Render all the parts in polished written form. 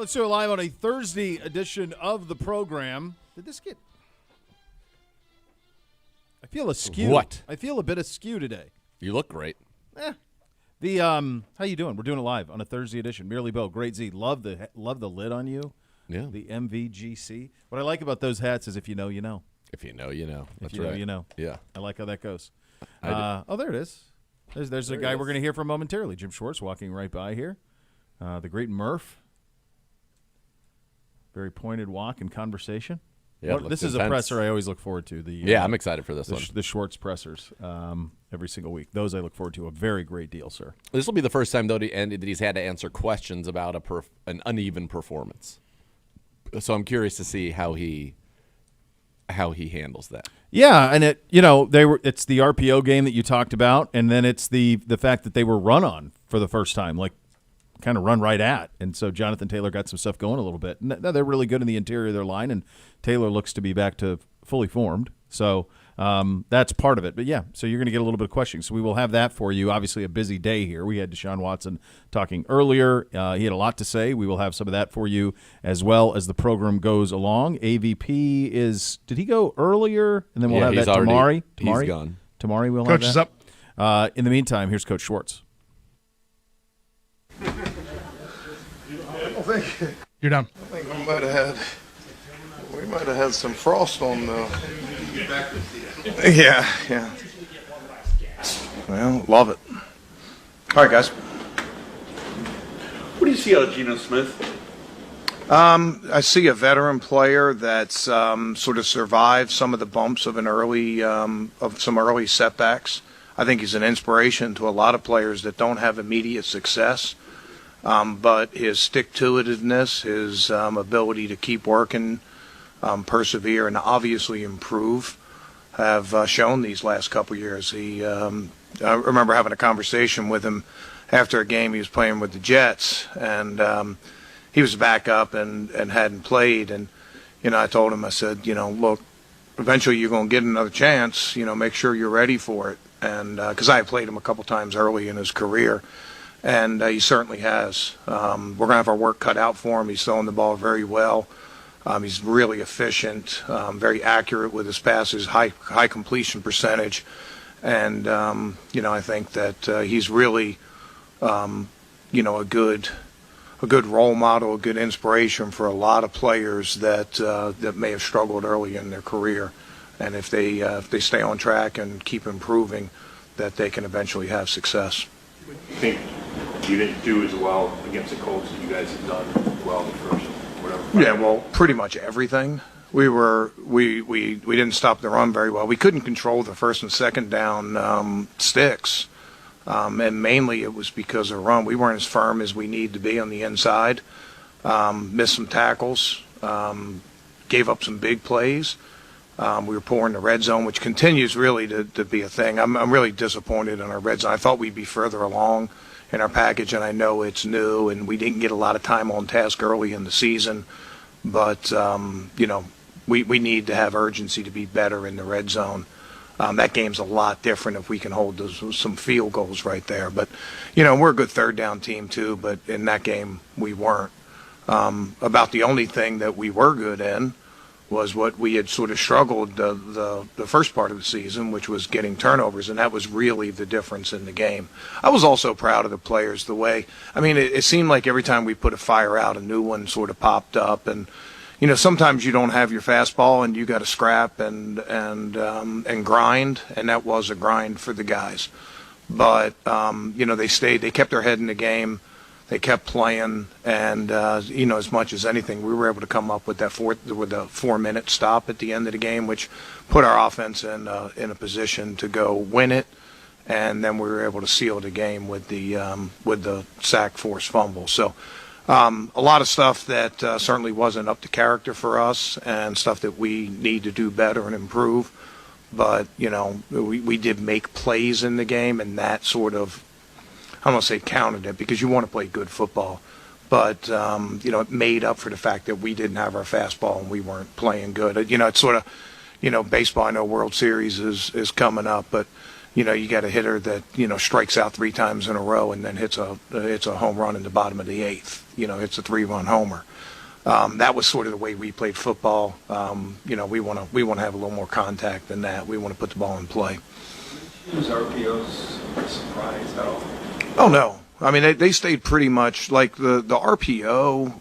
Let's do it live on a Thursday edition of the program. Did this get... I feel askew. What? I feel a bit askew today. You look great. How you doing? We're doing it live on a Thursday edition. Merely Bo, Great Z. Love the lid on you. Yeah. The MVGC. What I like about those hats is if you know, you know. If you know, you know. That's if you right. know, you know. Yeah. I like how that goes. Oh, there it is. There's a guy we're going to hear from momentarily. Jim Schwartz walking right by here. The great Murph. Very pointed walk and conversation. Yeah, This is a presser I always look forward to. I'm excited for this one. The Schwartz pressers every single week. Those I look forward to. A very great deal, sir. This will be the first time, though, that he's had to answer questions about an uneven performance. So I'm curious to see how he handles that. Yeah, and it's the RPO game that you talked about, and then it's the fact that they were run on for the first time, like kind of run right at. And so Jonathan Taylor got some stuff going a little bit. No, they're really good in the interior of their line, and Taylor looks to be back to fully formed. So that's part of it. But, yeah, so you're going to get a little bit of questioning. So we will have that for you. Obviously a busy day here. We had Deshaun Watson talking earlier. He had a lot to say. We will have some of that for you as well as the program goes along. AVP did he go earlier? And then we'll have that tomorrow. He's gone. Tomorrow we'll Coach have that. Coach is up. In the meantime, here's Coach Schwartz. You're done. I think we might have had some frost on the. Yeah. Well, love it. All right, guys. What do you see out of Geno Smith? I see a veteran player that's sort of survived some of the bumps of some early setbacks. I think he's an inspiration to a lot of players that don't have immediate success. But his stick-to-itiveness, his ability to keep working, persevere, and obviously improve have shown these last couple years. I remember having a conversation with him after a game he was playing with the Jets, and he was back up and hadn't played. And, I told him, I said, look, eventually you're going to get another chance. Make sure you're ready for it. And because I had played him a couple times early in his career. And he certainly has. We're going to have our work cut out for him. He's throwing the ball very well. He's really efficient, very accurate with his passes, high completion percentage. And, I think that he's really, a good role model, a good inspiration for a lot of players that may have struggled early in their career. And if they stay on track and keep improving, that they can eventually have success. I think you didn't do as well against the Colts as you guys have done well the first whatever. Yeah, well, pretty much everything. We didn't stop the run very well. We couldn't control the first and second down sticks, and mainly it was because of the run. We weren't as firm as we need to be on the inside. Missed some tackles, gave up some big plays. We were poor in the red zone, which continues really to be a thing. I'm really disappointed in our red zone. I thought we'd be further along in our package, and I know it's new, and we didn't get a lot of time on task early in the season. But, we need to have urgency to be better in the red zone. That game's a lot different if we can hold some field goals right there. But, we're a good third down team too, but in that game we weren't. About the only thing that we were good in was what we had sort of struggled the first part of the season, which was getting turnovers, and that was really the difference in the game. I was also proud of the players, it seemed like every time we put a fire out, a new one sort of popped up, and sometimes you don't have your fastball and you got to scrap and grind, and that was a grind for the guys. But they kept their head in the game. They kept playing, and as much as anything, we were able to come up with a 4-minute stop at the end of the game, which put our offense in a position to go win it, and then we were able to seal the game with the sack forced fumble. So a lot of stuff that certainly wasn't up to character for us, and stuff that we need to do better and improve. But we did make plays in the game, and that sort of, I don't want to say counted it, because you want to play good football, but it made up for the fact that we didn't have our fastball and we weren't playing good. It's sort of, baseball. I know World Series is coming up, but you got a hitter that, strikes out 3 times in a row and then hits a home run in the bottom of the 8th, hits a 3-run homer. That was sort of the way we played football. We want to have a little more contact than that. We want to put the ball in play. Was RPOs a surprise at all? Oh, no. I mean, they stayed pretty much like the RPO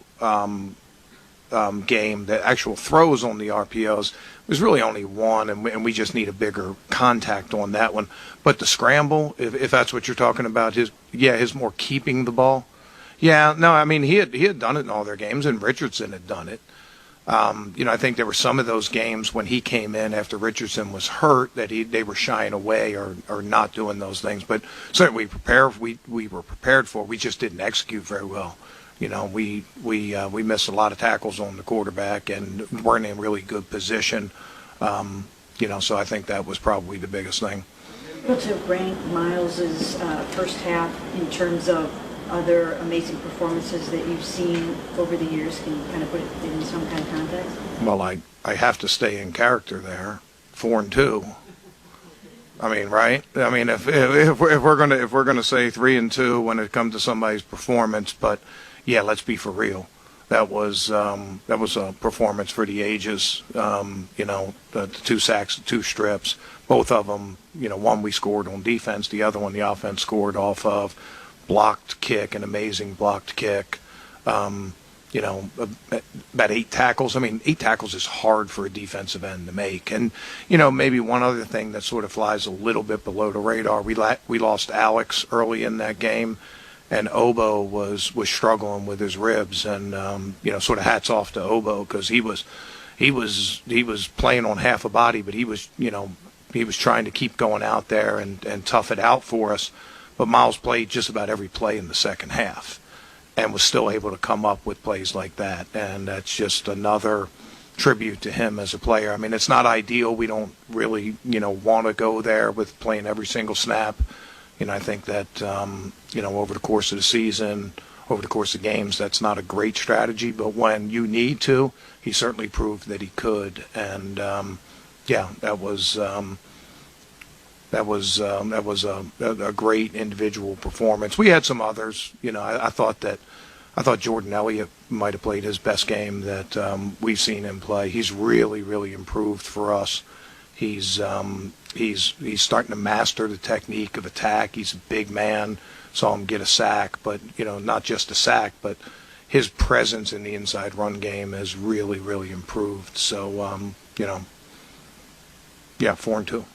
game, the actual throws on the RPOs was really only one, and we just need a bigger contact on that one. But the scramble, if that's what you're talking about, his more keeping the ball. Yeah, no, I mean, he had done it in all their games, and Richardson had done it. I think there were some of those games when he came in after Richardson was hurt that they were shying away or not doing those things. But certainly we were prepared for it. We just didn't execute very well. We missed a lot of tackles on the quarterback and weren't in really good position. So I think that was probably the biggest thing. Able to rank Miles's first half in terms of other amazing performances that you've seen over the years? Can you kind of put it in some kind of context? Well, I have to stay in character there. 4-2. I mean, right? I mean, if we're gonna say 3-2 when it comes to somebody's performance, but yeah, let's be for real. That was a performance for the ages. The 2 sacks, the 2 strips, both of them. One we scored on defense, the other one the offense scored off of. Blocked kick, an amazing blocked kick. About 8 tackles. I mean, 8 tackles is hard for a defensive end to make. And, maybe one other thing that sort of flies a little bit below the radar, we lost Alex early in that game, and Obo was struggling with his ribs. And, sort of hats off to Obo because he was playing on half a body, but he was trying to keep going out there and tough it out for us. But Miles played just about every play in the second half and was still able to come up with plays like that. And that's just another tribute to him as a player. I mean, it's not ideal. We don't really, want to go there with playing every single snap. I think that, over the course of the season, over the course of games, that's not a great strategy. But when you need to, he certainly proved that he could. And, that was a great individual performance. We had some others. I thought Jordan Elliott might have played his best game that we've seen him play. He's really, really improved for us. He's starting to master the technique of attack. He's a big man. Saw him get a sack, but not just a sack, but his presence in the inside run game has really, really improved. So 4-2.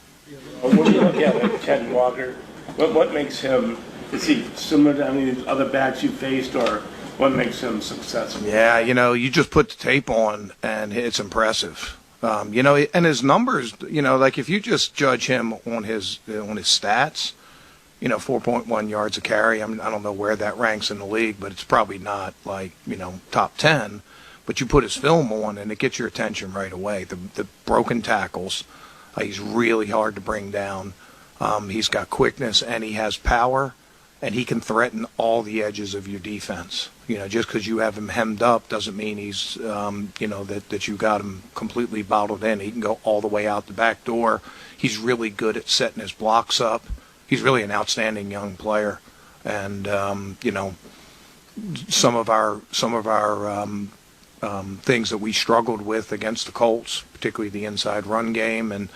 When you look at Ted Walker, what makes him, is he similar to any of the other backs you faced, or what makes him successful? Yeah, you just put the tape on, and it's impressive. And his numbers, like if you just judge him on his stats, 4.1 yards a carry. I mean, I don't know where that ranks in the league, but it's probably not like, top 10. But you put his film on, and it gets your attention right away. The broken tackles. He's really hard to bring down. He's got quickness and he has power, and he can threaten all the edges of your defense. Just because you have him hemmed up doesn't mean he's, that you got him completely bottled in. He can go all the way out the back door. He's really good at setting his blocks up. He's really an outstanding young player, and some of our things that we struggled with against the Colts, particularly the inside run game and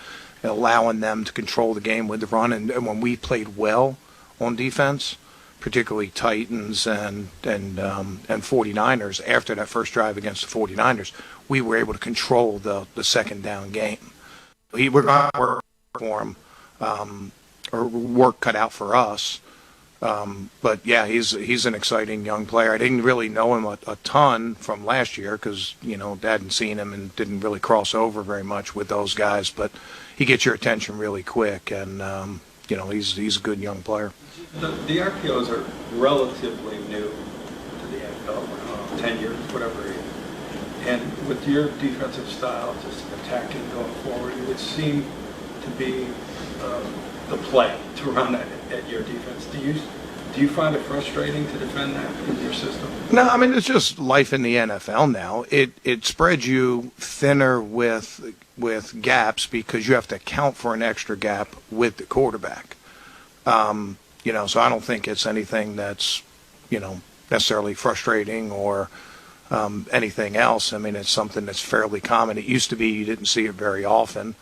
allowing them to control the game with the run. And when we played well on defense, particularly Titans and 49ers, after that first drive against the 49ers, we were able to control the second down game. We're going to work for him, or work cut out for us. But yeah, he's an exciting young player. I didn't really know him a ton from last year because hadn't seen him and didn't really cross over very much with those guys. But he gets your attention really quick, and he's a good young player. The RPOs are relatively new to the NFL, 10 years, whatever. And with your defensive style, just attacking going forward, it would seem to be the play to run at your defense. Do Do you find it frustrating to defend that in your system? No, I mean, it's just life in the NFL now. It spreads you thinner with gaps because you have to account for an extra gap with the quarterback. So I don't think it's anything that's, necessarily frustrating or anything else. I mean, it's something that's fairly common. It used to be you didn't see it very often,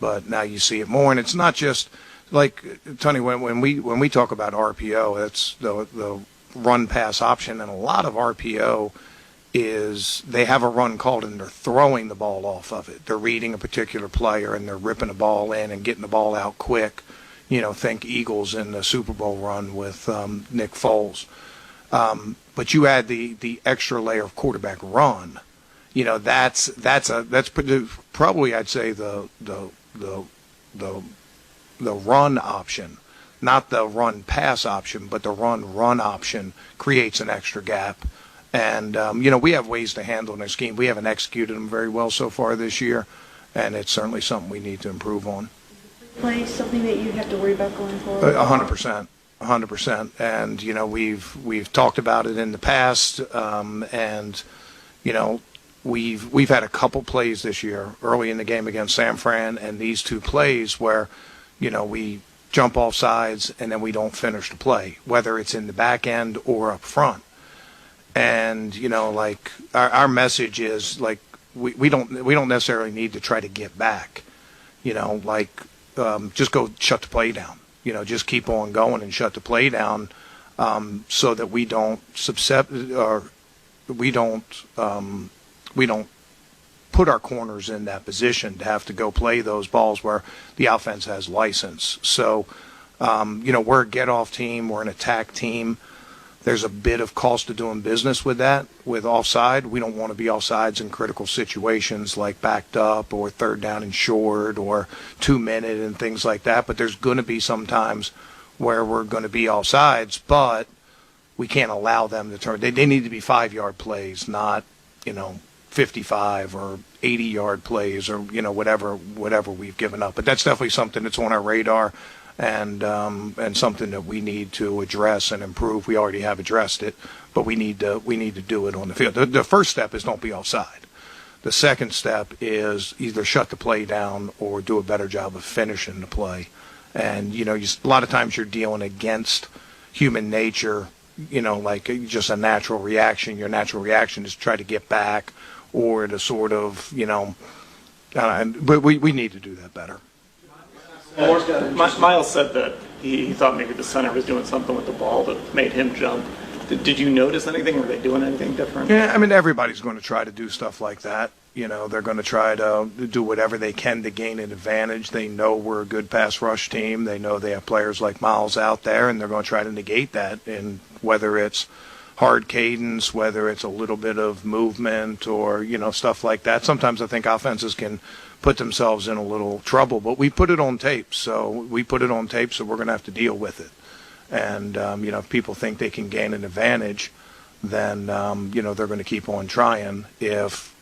but now you see it more. And it's not just like, Tony, when we talk about RPO, that's the run pass option, and a lot of RPO is they have a run called and they're throwing the ball off of it. They're reading a particular player and they're ripping the ball in and getting the ball out quick. Think Eagles in the Super Bowl run with Nick Foles. But you add the extra layer of quarterback run. That's probably, I'd say, the run option, not the run pass option, but the run option creates an extra gap. And we have ways to handle in our scheme. We haven't executed them very well so far this year, and it's certainly something we need to improve on. Play something that you have to worry about going forward? 100%. 100%. And, we've talked about it in the past. We've had a couple plays this year early in the game against San Fran, and these two plays where, we jump off sides and then we don't finish the play, whether it's in the back end or up front. And, our message is we don't necessarily need to try to get back, just go shut the play down. Just keep on going and shut the play down, so that we don't put our corners in that position to have to go play those balls where the offense has license. So, we're a get-off team. We're an attack team. There's a bit of cost to doing business with that, with offside. We don't want to be offsides in critical situations like backed up or third down and short or 2-minute and things like that. But there's going to be some times where we're going to be offsides, but we can't allow them to turn. They need to be 5-yard plays, not, 55 or 80-yard plays or, whatever we've given up. But that's definitely something that's on our radar. And something that we need to address and improve. We already have addressed it, but we need to do it on the field. The first step is don't be offside. The second step is either shut the play down or do a better job of finishing the play. And a lot of times you're dealing against human nature. Like just a natural reaction. Your natural reaction is to try to get back or to sort of but we need to do that better. Miles said that he thought maybe the center was doing something with the ball that made him jump. Did you notice anything? Were they doing anything different? Yeah, I mean, everybody's going to try to do stuff like that. They're going to try to do whatever they can to gain an advantage. They know we're a good pass rush team. They know they have players like Miles out there, and they're going to try to negate that. And whether it's hard cadence, whether it's a little bit of movement or, stuff like that. Sometimes I think offenses can put themselves in a little trouble, but we put it on tape. So we're going to have to deal with it. And, if people think they can gain an advantage, then, they're going to keep on trying. If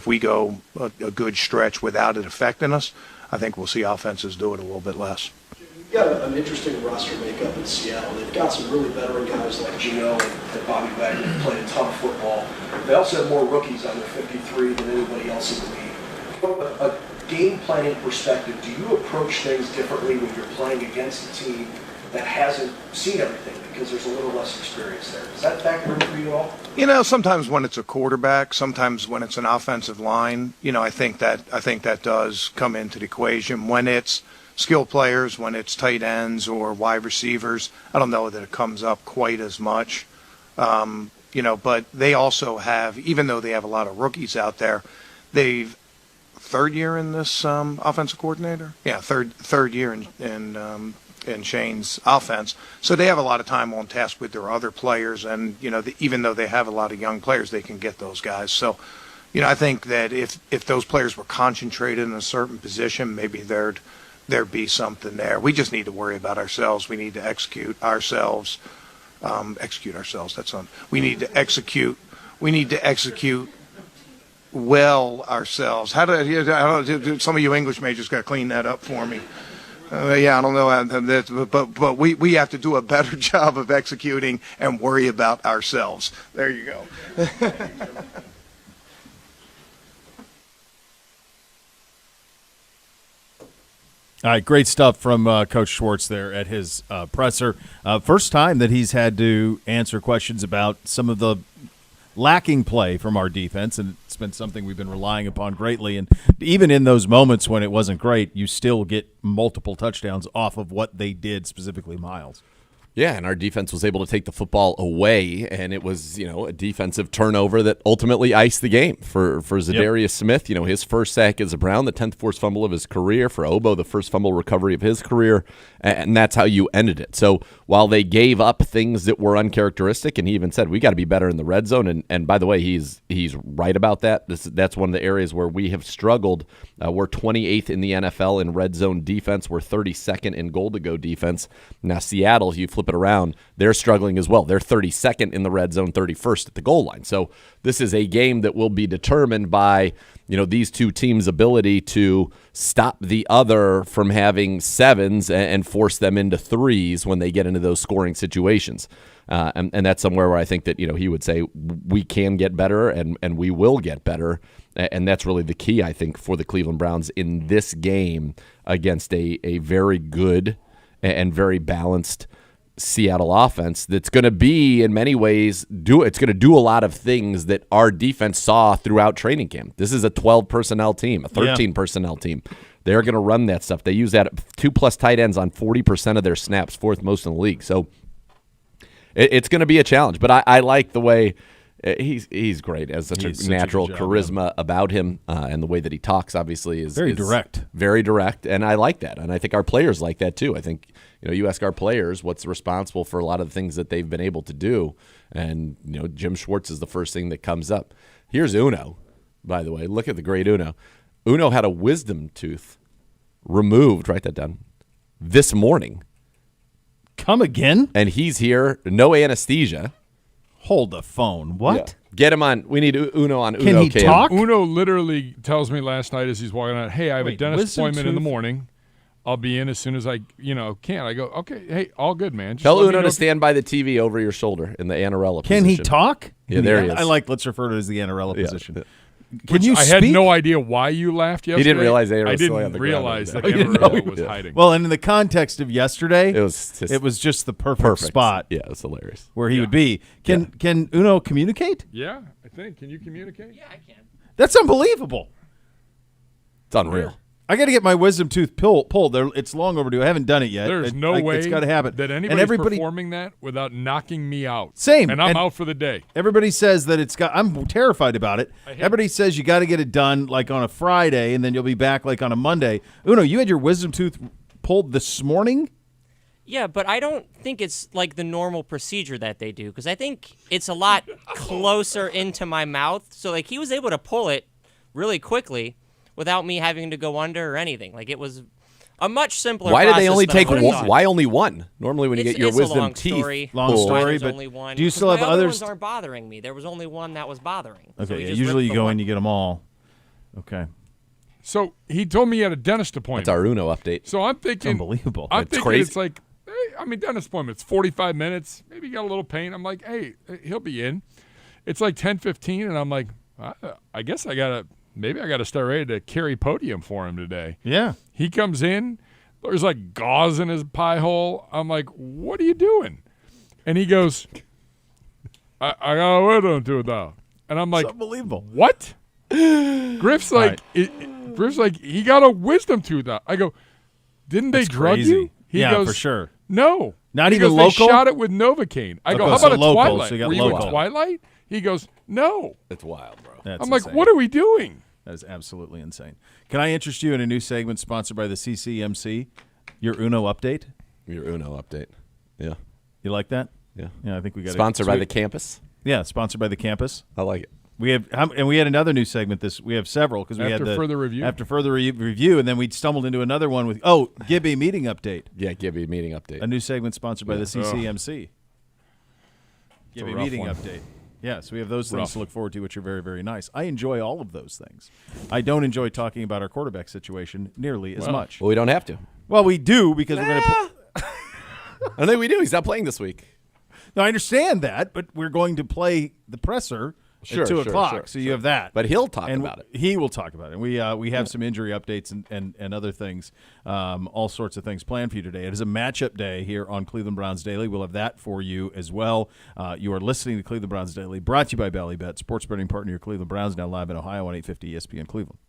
we go a good stretch without it affecting us, I think we'll see offenses do it a little bit less. You've got an interesting roster makeup in Seattle. They've got some really veteran guys like Geno and Bobby Wagner who played a ton of football. They also have more rookies under 53 than anybody else in the league. From a game planning perspective, do you approach things differently when you're playing against a team that hasn't seen everything because there's a little less experience there? Does that factor in for you at all? Sometimes when it's a quarterback, sometimes when it's an offensive line, I think that does come into the equation. When it's skill players, when it's tight ends or wide receivers, I don't know that it comes up quite as much. But they also have, even though they have a lot of rookies out there, they've third year in this offensive coordinator? Yeah, third year in Shane's offense. So they have a lot of time on task with their other players, and even though they have a lot of young players, they can get those guys. So, I think that if those players were concentrated in a certain position, maybe there'd be something there. We just need to worry about ourselves. We need to execute ourselves. We need to execute. We need to execute well ourselves. Some of you English majors got to clean that up for me. Yeah, I don't know, but we have to do a better job of executing and worry about ourselves. There you go. All right, great stuff from Coach Schwartz there at his presser. First time that he's had to answer questions about some of the lacking play from our defense, and it's been something we've been relying upon greatly. And even in those moments when it wasn't great, you still get multiple touchdowns off of what they did, specifically Miles. Yeah, and our defense was able to take the football away, and it was, a defensive turnover that ultimately iced the game for Zadarius Smith. His first sack as a Brown, the 10th forced fumble of his career. For Obo, the first fumble recovery of his career, and that's how you ended it. So while they gave up things that were uncharacteristic, and he even said, we got to be better in the red zone, and by the way, he's right about that. That's one of the areas where we have struggled. We're 28th in the NFL in red zone defense. We're 32nd in goal-to-go defense. Now, Seattle, you flip it around, they're struggling as well. They're 32nd in the red zone, 31st at the goal line. So this is a game that will be determined by these two teams' ability to stop the other from having sevens and force them into threes when they get into those scoring situations. And that's somewhere where I think that he would say we can get better and we will get better. And that's really the key, I think, for the Cleveland Browns in this game against a very good and very balanced Seattle offense that's going to be, in many ways, it's going to do a lot of things that our defense saw throughout training camp. This is a 12 personnel team, a 13 personnel team. They're going to run that stuff. They use that 2+ tight ends on 40% of their snaps, fourth most in the league. So it's going to be a challenge. But I like the way he's great, as such a natural charisma about him, and the way that he talks, obviously, is direct. Very direct, and I like that. And I think our players like that too. I think you ask our players what's responsible for a lot of the things that they've been able to do, and Jim Schwartz is the first thing that comes up. Here's Uno, by the way. Look at the great Uno. Uno had a wisdom tooth removed. Write that down. This morning. Come again? And he's here. No anesthesia. Hold the phone. What? Yeah. Get him on. We need Uno on Uno. Can he talk? Uno literally tells me last night as he's walking out, hey, I have a dentist appointment in the morning. I'll be in as soon as I can. I go, okay, hey, all good, man. Just tell Uno to stand by the TV over your shoulder in the Anarella position. Can he talk? Yeah, there he is. Let's refer to it as the Anarella position. Can you speak? I had no idea why you laughed yesterday. He didn't realize I didn't realize that Anarella was hiding. Well, and in the context of yesterday, it was just the perfect spot. Yeah, it was hilarious. Where he would be. Can Uno communicate? Yeah, I think. Can you communicate? Yeah, I can. That's unbelievable. It's unreal. I got to get my wisdom tooth pulled. It's long overdue. I haven't done it yet. There's no way it's got to happen. That anybody's performing that without knocking me out. Same. And I'm out for the day. Everybody says that I'm terrified about it. Everybody says you got to get it done like on a Friday, and then you'll be back like on a Monday. Uno, you had your wisdom tooth pulled this morning? Yeah, but I don't think it's like the normal procedure that they do, because I think it's a lot closer into my mouth. So like he was able to pull it really quickly without me having to go under or anything. Like it was a much simpler Why process did they only than take I one? Why only one? Normally when you get your wisdom teeth long story, but only one. Do you still have my others? Ones aren't bothering me. There was only one that was bothering. Okay, so yeah, usually you go in, you get them all. Okay. So he told me he had a dentist appointment. That's our Uno update. So I'm thinking, it's unbelievable. I'm thinking crazy. It's like, hey, dentist appointment. It's 45 minutes. Maybe you got a little pain. I'm like, hey, he'll be in. It's like 10:15, and I'm like, I guess maybe I got to start ready to carry podium for him today. Yeah. He comes in. There's like gauze in his pie hole. I'm like, what are you doing? And he goes, I got a wisdom tooth out. And I'm like, it's unbelievable. What? Griff's like, Griff's like, he got a wisdom tooth out. I go, didn't they drug you? He goes, for sure. No. Not he even goes, local? They shot it with Novocaine. I go, how about a local, Twilight? So you got Were you local. a Twilight? He goes, no. It's wild, bro. That's I'm insane. like, what are we doing? That is absolutely insane. Can I interest you in a new segment sponsored by the CCMC? Your Uno update. Your Uno update. Yeah. You like that? Yeah. Yeah, I think we got sponsored by the campus. Yeah, sponsored by the campus. I like it. We have, and we had another new segment. We have several because we had the further review. After further review, and then we stumbled into another one with Gibby meeting update. Yeah, Gibby meeting update. A new segment sponsored by the CCMC. Gibby meeting one. update. Yeah, so we have those things to look forward to, which are very, very nice. I enjoy all of those things. I don't enjoy talking about our quarterback situation nearly as much. Well, we don't have to. Well, we do because we're going to. I don't think we do. He's not playing this week. No, I understand that, but we're going to play the presser at 2 o'clock. So you have that. But he'll talk about it. He will talk about it. We have some injury updates and other things, all sorts of things planned for you today. It is a matchup day here on Cleveland Browns Daily. We'll have that for you as well. You are listening to Cleveland Browns Daily, brought to you by Ballybet, sports betting partner of your Cleveland Browns, now live in Ohio on 850 ESPN Cleveland.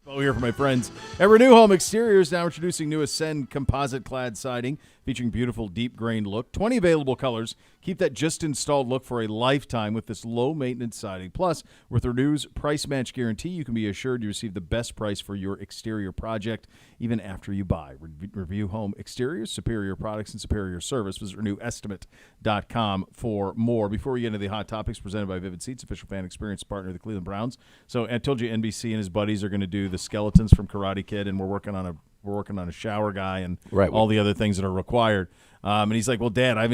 Hello here for my friends at Renew Home Exteriors, now introducing new Ascend composite clad siding featuring beautiful deep grain look. 20 available colors. Keep that just installed look for a lifetime with this low maintenance siding. Plus, with Renew's price match guarantee, you can be assured you receive the best price for your exterior project even after you buy. Review Home Exteriors, superior products and superior service. Visit RenewEstimate.com for more. Before we get into the hot topics presented by Vivid Seats, official fan experience partner of the Cleveland Browns. So I told you NBC and his buddies are going to do the skeletons from Karate Kid, and we're working on a shower guy and all the other things that are required. And he's like, "Well, Dad, I've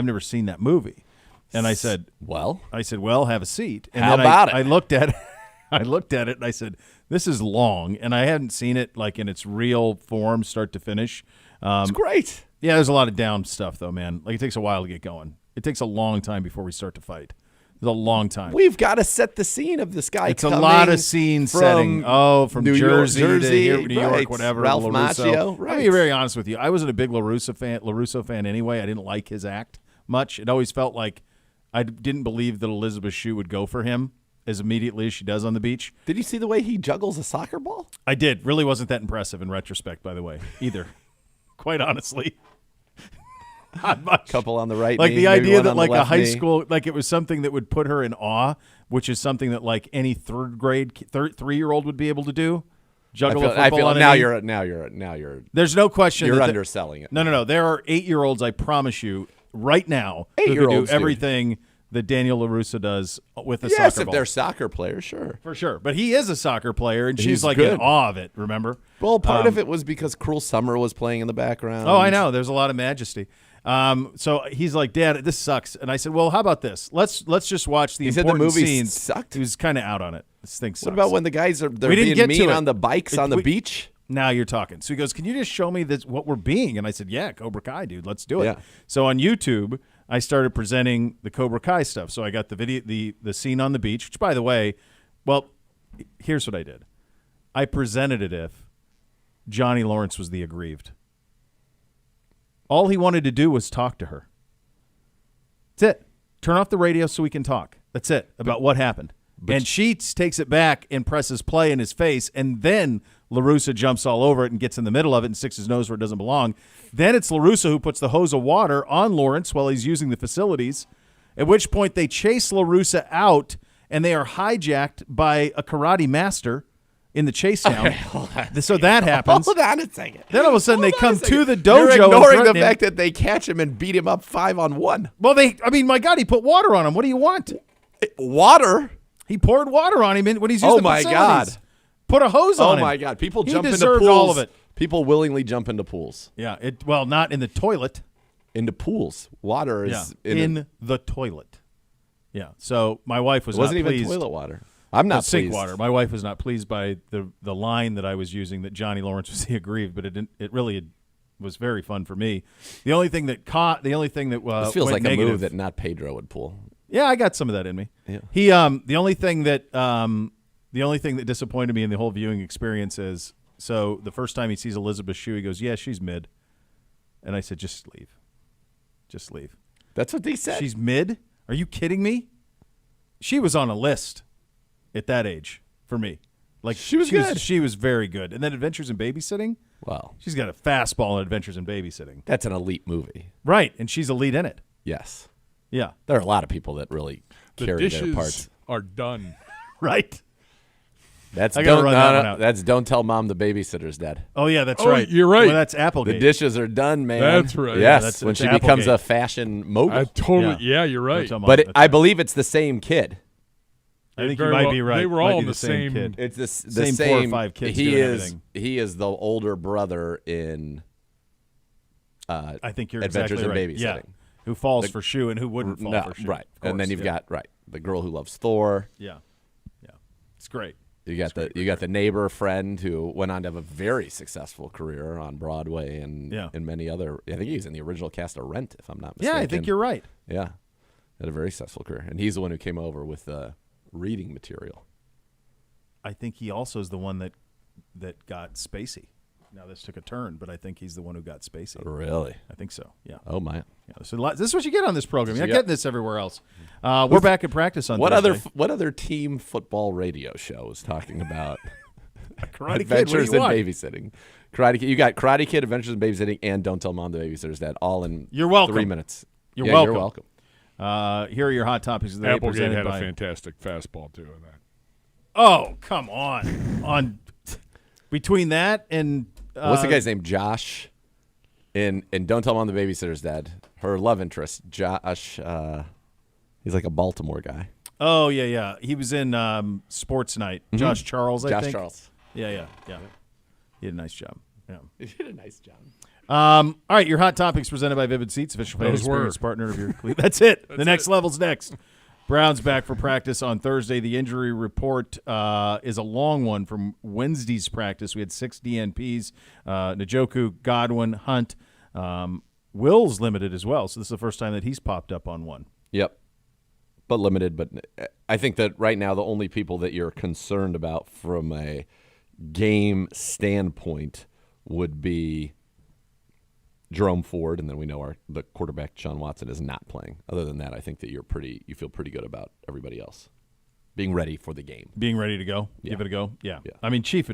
never seen that movie." And I said, "Well, have a seat." And how then about it? I looked at it and I said, "This is long," and I hadn't seen it like in its real form, start to finish. It's great. Yeah, there's a lot of down stuff though, man. Like it takes a while to get going. It takes a long time before we start to fight. It's a long time. We've got to set the scene of this guy. It's a lot of scene setting. Oh, from Jersey to New York, whatever. Ralph LaRusso. Macchio. Right. I'll be very honest with you. I wasn't a big LaRusso fan anyway. I didn't like his act much. It always felt like I didn't believe that Elizabeth Shue would go for him as immediately as she does on the beach. Did you see the way he juggles a soccer ball? I did. Really wasn't that impressive in retrospect, by the way, either. Quite honestly. Not much. Couple on the right like knee, the maybe idea one that on the like a left high knee. school, like it was something that would put her in awe, which is something that like any 3-year-old would be able to do. Juggle a football on a now knee. you're There's no question. You're that underselling it. No. There are 8-year-olds, I promise you, right now, who can do 8-year-olds, dude. everything that Daniel LaRussa does with a Yes, soccer if ball. they're soccer players, sure. For sure. But he is a soccer player, and she's He's like good. in awe of it, remember? Well, part of it was because Cruel Summer was playing in the background. Oh, I know. There's a lot of majesty. So he's like, Dad, this sucks. And I said, well, how about this? Let's just watch the He said the important movie scenes. sucked? He was kind of out on it. This thing sucks. What about when the guys are they're We didn't being get to mean it. on the bikes on the beach? Now you're talking. So he goes, can you just show me this, what we're being? And I said, yeah, Cobra Kai, dude. Let's do it. Yeah. So on YouTube, I started presenting the Cobra Kai stuff. So I got the video, the scene on the beach, which, by the way, well, here's what I did. I presented it if Johnny Lawrence was the aggrieved. All he wanted to do was talk to her. That's it. Turn off the radio so we can talk. That's it, about what happened. And Sheets takes it back and presses play in his face, and then LaRussa jumps all over it and gets in the middle of it and sticks his nose where it doesn't belong. Then it's LaRussa who puts the hose of water on Lawrence while he's using the facilities, at which point they chase LaRussa out, and they are hijacked by a karate master in the chase down. Okay, hold on. So that happens. Hold on a second. Then all of a sudden they come to the You're dojo. and ignoring the threaten him. fact that they catch him and beat him up 5-on-1. Well, my God, he put water on him. What do you want? Water? He poured water on him when he's using the my facilities. God. Put a hose on him. Oh my God! People He jump into deserved pools. all of it. People willingly jump into pools. Yeah, not in the toilet. Into pools. Water is in the toilet. Yeah. So my wife was It wasn't not even pleased. toilet water. I'm not sink pleased. water. My wife was not pleased by the line that I was using that Johnny Lawrence was the aggrieved, but it really was very fun for me. The only thing that This feels went like negative, a move that not Pedro would pull. Yeah, I got some of that in me. Yeah. He the only thing that disappointed me in the whole viewing experience is, so the first time he sees Elizabeth Shue, he goes, "Yeah, she's mid," and I said, "Just leave, just leave." That's what they said. She's mid? Are you kidding me? She was on a list at that age for me. Like she was good. She was very good. And then Adventures in Babysitting. Wow, she's got a fastball in Adventures in Babysitting. That's an elite movie, right? And she's elite in it. Yes. Yeah. There are a lot of people that really carry their parts. The dishes are done. Right. That's I gotta run that one out. That's don't tell mom the babysitter's dead. Oh yeah, that's right. You're right. Well, that's Applegate. The dishes are done, man. That's right. Yes, that's when she Applegate. becomes a fashion mogul. I totally. Yeah, you're right. But I believe it's the same kid. I think Very you might well- be right. they were Might all be the same- kid. It's the same same 4 or 5 kids He doing is. everything. He is the older brother in. I think you're Adventures exactly in right. Babysitting. Yeah. Who falls for Shue and who wouldn't fall No, for Shue. right. Of course, And then you've yeah. got the girl who loves Thor. Yeah. It's great. You got the neighbor friend who went on to have a very successful career on Broadway and many other. I think he's in the original cast of Rent, if I'm not mistaken. Yeah, I think you're right. Yeah, had a very successful career, and he's the one who came over with reading material. I think he also is the one that got Spacey. Now this took a turn, but I think he's the one who got Spacey. Really? I think so. Yeah. Oh my. Yeah. So this is what you get on this program. You're not Yeah. getting this everywhere else. We're back in practice on what Thursday. What other team football radio show is talking about Karate Adventures Kid, in what do you want? Babysitting? Karate Kid. You got Karate Kid, Adventures in Babysitting, and Don't Tell Mom the Babysitter's Dad all in You're welcome. 3 minutes. You're Yeah, welcome. You're welcome. Here are your hot topics of the day Applegate presented had by. a fantastic fastball too in that. Oh, come on! Between that and What's the guy's name? Josh. In Don't Tell Mom the Babysitter's Dad. Her love interest, Josh. He's like a Baltimore guy. Oh yeah. He was in Sports Night. Josh Charles, I think. Josh Charles. Yeah. He did a nice job. Yeah. He did a nice job. All right, your hot topics presented by Vivid Seats, official fan Those experience were. partner of your. That's it. The next level's next. Browns back for practice on Thursday. The injury report is a long one from Wednesday's practice. We had 6 DNPs, Njoku, Godwin, Hunt. Will's limited as well, so this is the first time that he's popped up on one. Yep. But limited. But I think that right now the only people that you're concerned about from a game standpoint would be Jerome Ford, and then we know the quarterback Deshaun Watson is not playing. Other than that, I think that you feel pretty good about everybody else being ready for the game. Being ready to go? Yeah. Give it a go? Yeah. Yeah. I mean, Chief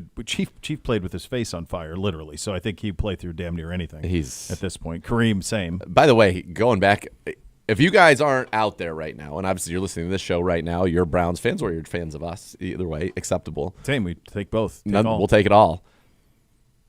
played with his face on fire, literally, so I think he'd play through damn near anything at this point. Kareem, same. By the way, going back, if you guys aren't out there right now, and obviously you're listening to this show right now, you're Browns fans or you're fans of us, either way, acceptable. Same, we take both. We'll take it all.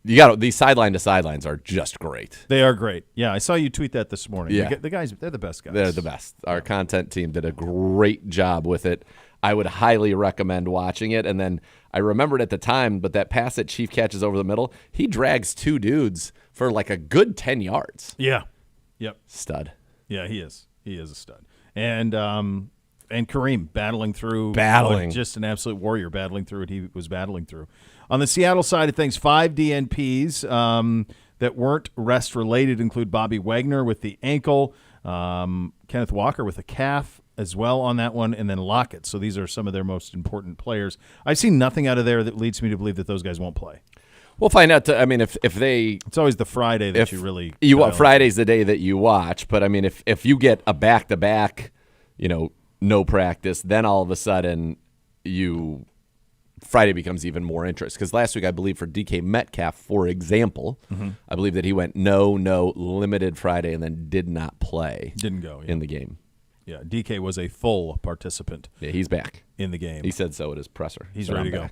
These sideline to sidelines are just great. They are great. Yeah, I saw you tweet that this morning. Yeah. The guys, they're the best guys. They're the best. Our content team did a great job with it. I would highly recommend watching it. And then I remembered at the time, but that pass that Chief catches over the middle, he drags two dudes for like a good 10 yards. Yeah. Yep. Stud. Yeah, he is. He is a stud. And Kareem battling through. Just an absolute warrior battling through what he was battling through. On the Seattle side of things, 5 DNPs that weren't rest-related include Bobby Wagner with the ankle, Kenneth Walker with a calf as well on that one, and then Lockett. So these are some of their most important players. I've seen nothing out of there that leads me to believe that those guys won't play. We'll find out. If they, it's always the Friday that you really Friday's the day that you watch. But I mean, if you get a back-to-back, no practice, then all of a sudden Friday becomes even more interest. Because last week, I believe for DK Metcalf, for example, I believe that he went no, limited Friday, and then did not play. Didn't go in the game. Yeah, DK was a full participant. Yeah, he's back in the game. He said so at his presser. He's ready to go.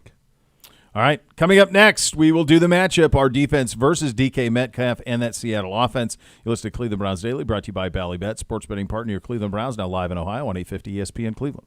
All right, coming up next, we will do the matchup, our defense versus DK Metcalf and that Seattle offense. You listen to Cleveland Browns Daily, brought to you by Ballybet, sports betting partner of your Cleveland Browns, now live in Ohio on 850 ESPN Cleveland.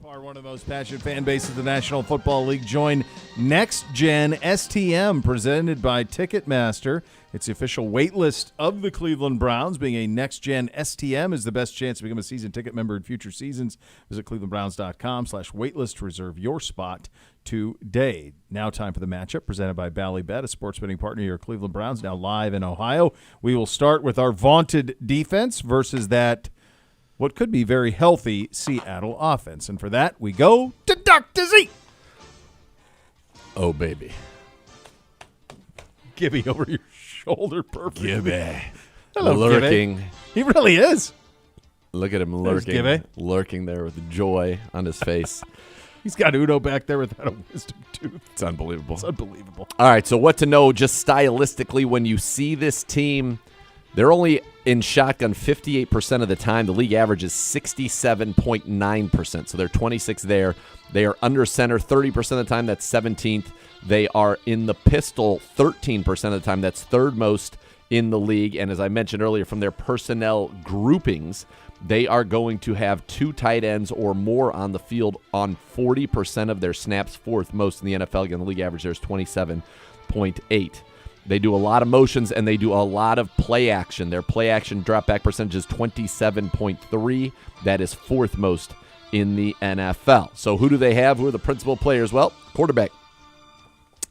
Par, one of the most passionate fan bases of the National Football League. Join Next Gen STM, presented by Ticketmaster. It's the official wait list of the Cleveland Browns. Being a Next Gen STM is the best chance to become a season ticket member in future seasons. Visit clevelandbrowns.com/waitlist to reserve your spot today. Now time for the matchup, presented by Ballybet, a sports betting partner of your Cleveland Browns, now live in Ohio. We will start with our vaunted defense versus that what could be very healthy Seattle offense. And for that, we go to Dr. Z. Oh, baby. Gibby over your shoulder perfectly. Gibby. Hello, lurking. Gibby. He really is. Look at him There's Gibby. lurking there with joy on his face. He's got Udo back there without a wisdom tooth. It's unbelievable. It's unbelievable. All right, so what to know just stylistically when you see this team. They're only in shotgun 58% of the time. The league average is 67.9%, so they're 26 there. They are under center 30% of the time. That's 17th. They are in the pistol 13% of the time. That's third most in the league. And as I mentioned earlier, from their personnel groupings, they are going to have 2 tight ends or more on the field on 40% of their snaps, fourth most in the NFL. Again, the league average there is 27.8. They do a lot of motions, and they do a lot of play action. Their play action drop back percentage is 27.3. That is fourth most in the NFL. So who do they have? Who are the principal players? Well, quarterback.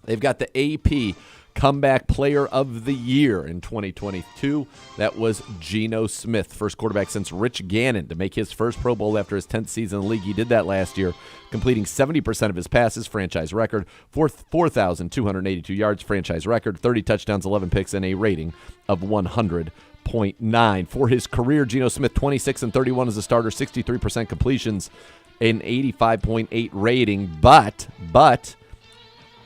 They've got the AP Comeback Player of the Year in 2022. That was Geno Smith, first quarterback since Rich Gannon to make his first Pro Bowl after his 10th season in the league. He did that last year, completing 70% of his passes, franchise record, 4,282 yards, franchise record, 30 touchdowns, 11 picks, and a rating of 100.9. For his career, Geno Smith, 26-31 as a starter, 63% completions, an 85.8 rating, but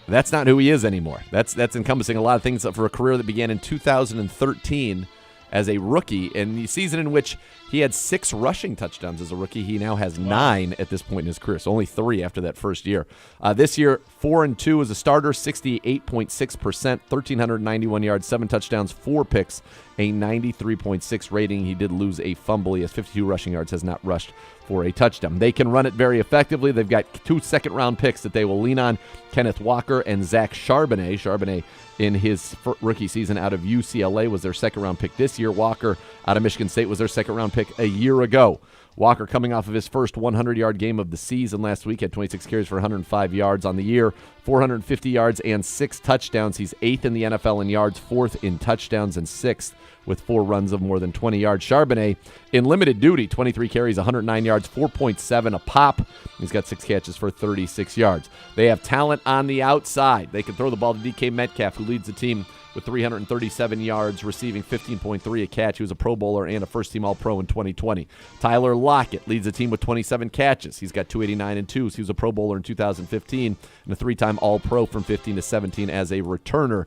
that's not who he is anymore. That's encompassing a lot of things for a career that began in 2013 as a rookie, and the season in which he had 6 rushing touchdowns as a rookie. He now has 9 at this point in his career, so only 3 after that first year. This year, 4-2 as a starter, 68.6%, 1,391 yards, 7 touchdowns, 4 picks, a 93.6 rating. He did lose a fumble. He has 52 rushing yards, has not rushed for a touchdown. They can run it very effectively. They've got 2 second-round picks that they will lean on, Kenneth Walker and Zach Charbonnet. Charbonnet, in his rookie season out of UCLA, was their second-round pick this year. Walker, out of Michigan State, was their second-round pick a year ago. Walker, coming off of his first 100-yard game of the season last week, had 26 carries for 105 yards on the year, 450 yards and 6 touchdowns. He's 8th in the NFL in yards, 4th in touchdowns, and 6th with 4 runs of more than 20 yards. Charbonnet, in limited duty, 23 carries, 109 yards, 4.7 a pop. He's got 6 catches for 36 yards. They have talent on the outside. They can throw the ball to DK Metcalf, who leads the team with 337 yards, receiving 15.3 a catch. He was a Pro Bowler and a first-team All-Pro in 2020. Tyler Lockett leads the team with 27 catches. He's got 289 and 2s. He was a Pro Bowler in 2015 and a 3-time All-Pro from 15 to 17 as a returner.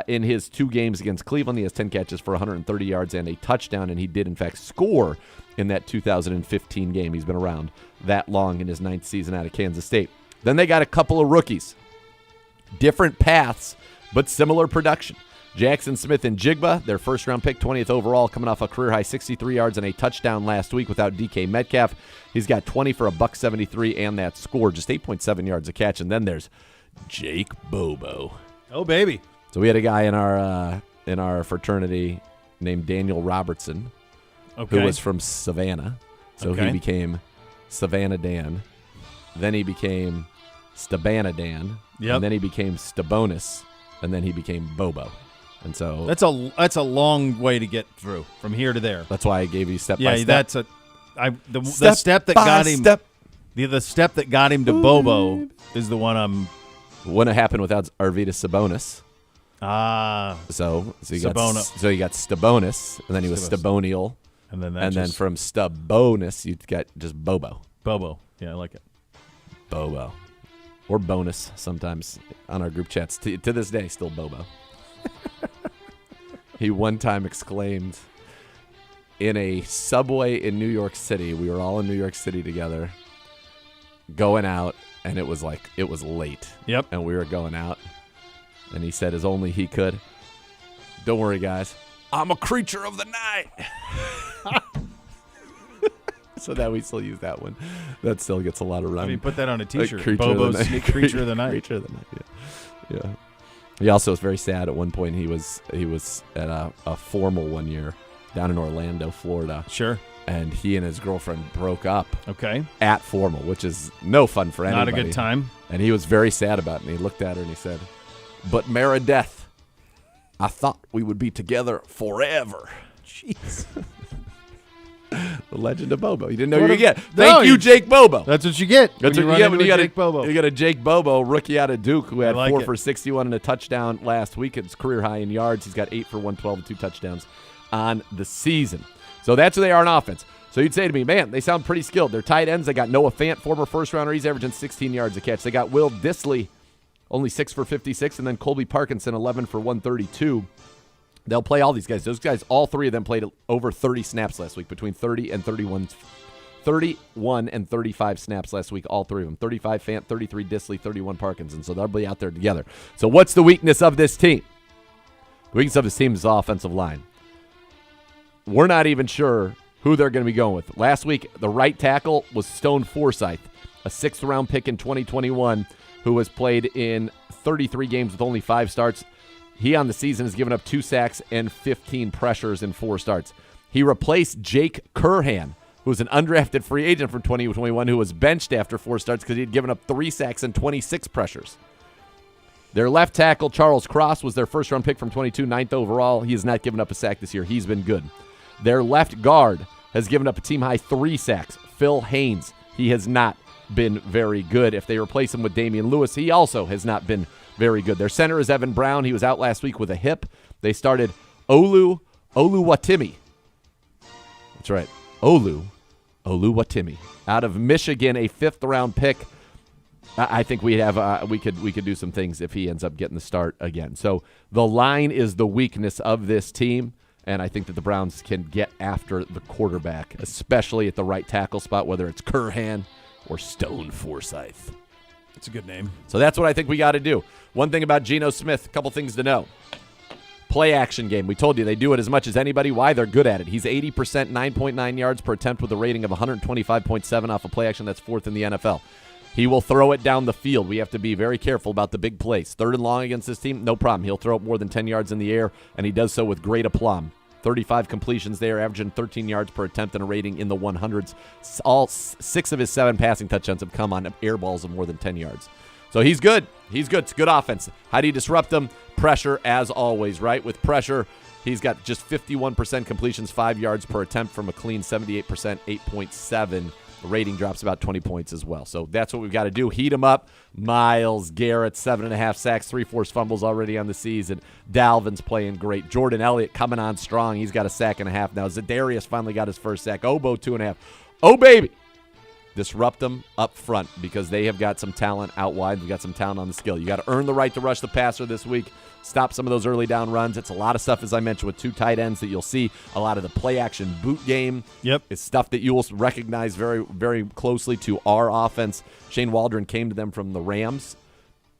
In his 2 games against Cleveland, he has 10 catches for 130 yards and a touchdown, and he did, in fact, score in that 2015 game. He's been around that long in his 9th season out of Kansas State. Then they got a couple of rookies. Different paths, but similar production. Jackson Smith and Jigba, their first-round pick, 20th overall, coming off a career-high 63 yards and a touchdown last week without DK Metcalf. He's got 20 for $173 and that score, just 8.7 yards a catch. And then there's Jake Bobo. Oh, baby. So we had a guy in our fraternity named Daniel Robertson, who was from Savannah. So he became Savannah Dan. Then he became Stabana Dan. Yep. And then he became Stabonis. And then he became Bobo. And so that's a long way to get through from here to there. That's why I gave you step by step. Yeah, the step that got him. The step that got him to Bobo is the one I'm. Wouldn't have happened without Arvydas Sabonis. So you got Stabonis, and then he was Stabonial, and then from Stabonis you got just Bobo. Bobo, yeah, I like it. Bobo, or bonus sometimes on our group chats. To this day, still Bobo. He one time exclaimed in a subway in New York City. We were all in New York City together, going out, and it was late. Yep. And we were going out, and he said as only he could, "Don't worry, guys. I'm a creature of the night." So that we still use that one. That still gets a lot of run. I mean, put that on a T-shirt. Creature Bobo's of the night. Creature of the Night. Creature of the Night. Yeah. He also was very sad at one point. He was at a formal one year down in Orlando, Florida. Sure. And he and his girlfriend broke up. Okay. At formal, which is no fun for anybody. Not a good time. And he was very sad about it. And he looked at her and he said, "But Meredith, I thought we would be together forever." Jeez. The legend of Bobo. You didn't know you would get. No, Thank you, Jake Bobo. That's what you get. That's what you get when you got Jake Bobo. You got a Jake Bobo, rookie out of Duke, who had 4 for 61 and a touchdown last week. It's career high in yards. He's got 8 for 112 and 2 touchdowns on the season. So that's who they are on offense. So you'd say to me, man, they sound pretty skilled. They're tight ends. They got Noah Fant, former first-rounder. He's averaging 16 yards a catch. They got Will Dissly, only 6 for 56, and then Colby Parkinson, 11 for 132. They'll play all these guys. Those guys, all 3 of them played over 30 snaps last week, between 31 and 35 snaps last week, all 3 of them. 35 Fant, 33 Dissly, 31 Parkinson. So they'll be out there together. So what's the weakness of this team? The weakness of this team is the offensive line. We're not even sure who they're going to be going with. Last week, the right tackle was Stone Forsythe, a 6th-round pick in 2021 who has played in 33 games with only 5 starts. He on the season has given up 2 sacks and 15 pressures in 4 starts. He replaced Jake Curhan, who was an undrafted free agent from 2021 who was benched after 4 starts because he had given up 3 sacks and 26 pressures. Their left tackle, Charles Cross, was their first-round pick from 22, 9th overall. He has not given up a sack this year. He's been good. Their left guard has given up a team-high 3 sacks. Phil Haynes, he has not been very good. If they replace him with Damian Lewis, he also has not been very good. Their center is Evan Brown. He was out last week with a hip. They started Oluwatimi. That's right. Oluwatimi out of Michigan, a 5th-round pick. I think we could do some things if he ends up getting the start again. So the line is the weakness of this team, and I think that the Browns can get after the quarterback, especially at the right tackle spot, whether it's Curhan or Stone Forsythe. It's a good name. So that's what I think we got to do. One thing about Geno Smith, a couple things to know. Play action game. We told you they do it as much as anybody. Why? They're good at it. He's 80%, 9.9 yards per attempt with a rating of 125.7 off of play action. That's 4th in the NFL. He will throw it down the field. We have to be very careful about the big plays. 3rd and long against this team, no problem. He'll throw it more than 10 yards in the air, and he does so with great aplomb. 35 completions there, averaging 13 yards per attempt and a rating in the 100s. All 6 of his 7 passing touchdowns have come on air balls of more than 10 yards. So he's good. He's good. It's good offense. How do you disrupt them? Pressure, as always, right? With pressure, he's got just 51% completions, 5 yards per attempt from a clean 78%, 8.7. The rating drops about 20 points as well. So that's what we've got to do. Heat him up. Myles Garrett, 7.5 sacks, 3 forced fumbles already on the season. Dalvin's playing great. Jordan Elliott coming on strong. He's got a sack and a half now. Zadarius finally got his first sack. Obo, 2.5. Oh, baby. Disrupt them up front because they have got some talent out wide. We've got some talent on the skill. You got to earn the right to rush the passer this week. Stop some of those early down runs. It's a lot of stuff, as I mentioned, with 2 tight ends that you'll see. A lot of the play-action boot game. Yep. It's stuff that you will recognize very, very closely to our offense. Shane Waldron came to them from the Rams.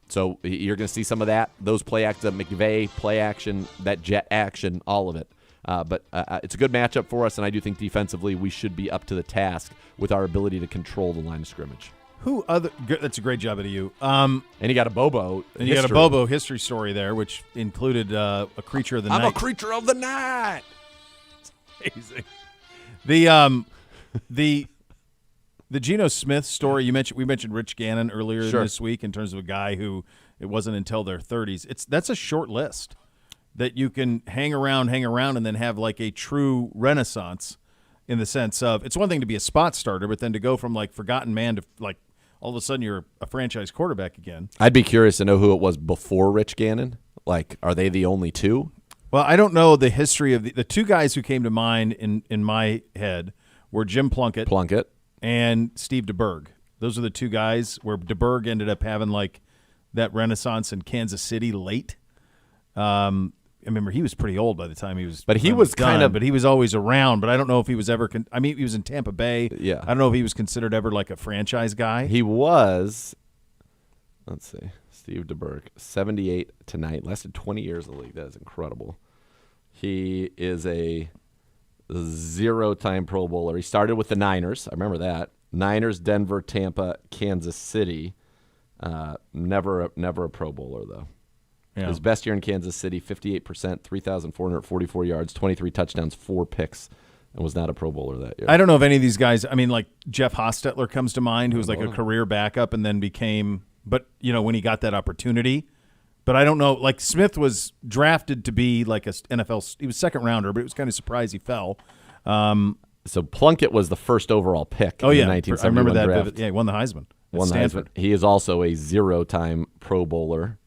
So you're going to see some of that. Those play-action, McVay, play-action, that jet action, all of it. But it's a good matchup for us, and I do think defensively we should be up to the task with our ability to control the line of scrimmage. That's a great job out of you. And you got a Bobo. And you got a Bobo history story there, which included a creature of the night. I'm a creature of the night. It's amazing. The Geno Smith story we mentioned Rich Gannon earlier this week in terms of a guy who it wasn't until their 30s. That's a short list that you can hang around, and then have like a true renaissance in the sense of it's one thing to be a spot starter, but then to go from like forgotten man to like all of a sudden you're a franchise quarterback again. I'd be curious to know who it was before Rich Gannon. Like, are they the only 2? Well, I don't know the history of the 2 guys who came to mind in my head were Jim Plunkett and Steve DeBerg. Those are the 2 guys where DeBerg ended up having like that renaissance in Kansas City late. I remember he was pretty old by the time he was. But he was done, But he was always around. But I don't know if he was ever. He was in Tampa Bay. Yeah. I don't know if he was considered ever like a franchise guy. He was. Let's see. Steve DeBerg, 78 tonight, lasted 20 years in the league. That is incredible. He is a a 0-time Pro Bowler. He started with the Niners. I remember that. Niners, Denver, Tampa, Kansas City. Never a Pro Bowler, though. Yeah. His best year in Kansas City, 58%, 3,444 yards, 23 touchdowns, 4 picks, and was not a Pro Bowler that year. I don't know if any of these guys, I mean, like Jeff Hostetler comes to mind, who was like a career backup and then became, but, when he got that opportunity. But I don't know, like Smith was drafted to be like a NFL, he was second rounder, but it was kind of surprised he fell. So Plunkett was the first overall pick in the 1971 I remember that. draft. Yeah, he won the Heisman. Won the Heisman. He is also a 0-time Pro Bowler.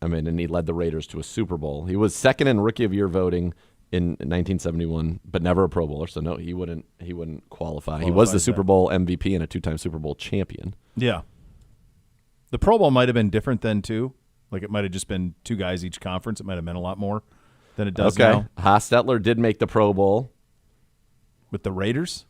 And he led the Raiders to a Super Bowl. He was second in Rookie of Year voting in 1971, but never a Pro Bowler. So no, he wouldn't qualify. He was the Super Bowl MVP and a 2-time Super Bowl champion. Yeah. The Pro Bowl might have been different then too. Like it might have just been 2 guys each conference. It might have meant a lot more than it does now. Hostetler did make the Pro Bowl. With the Raiders?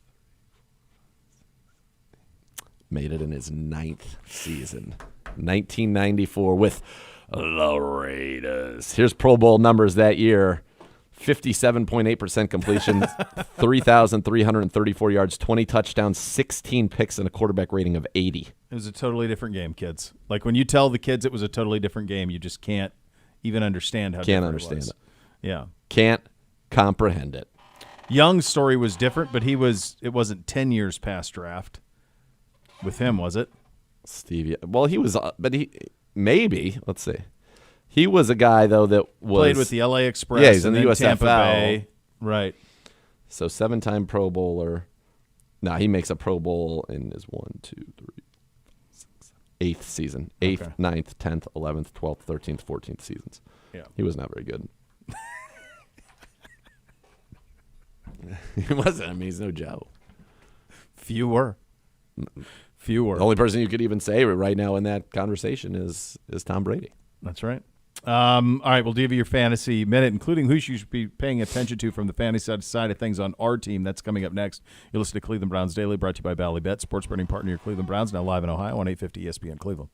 Made it in his 9th season. 1994 with the Raiders. Here's Pro Bowl numbers that year. 57.8% completion, 3,334 yards, 20 touchdowns, 16 picks, and a quarterback rating of 80. It was a totally different game, kids. Like when you tell the kids it was a totally different game, you just can't even understand how Can't different understand it was. it. Yeah. Can't comprehend it. Young's story was different, but it wasn't 10 years past draft with him, was it? Steve, well, he was, but maybe, let's see. He was a guy, though, that played with the LA Express. Yeah, he's in and the then USFL. Tampa Bay. Right. So 7-time Pro Bowler. Now he makes a Pro Bowl in his 8th season. 8th, 9th, 10th, 11th, 12th, 13th, 14th seasons. Yeah. He was not very good. He wasn't. I mean, he's no Joe. Few were. The only person you could even say right now in that conversation is Tom Brady. That's right. All right, we'll give you your fantasy minute, including who you should be paying attention to from the fantasy side of things on our team. That's coming up next. You'll listen to Cleveland Browns Daily, brought to you by Ballybet, sports betting partner of your Cleveland Browns, now live in Ohio on 850 ESPN Cleveland.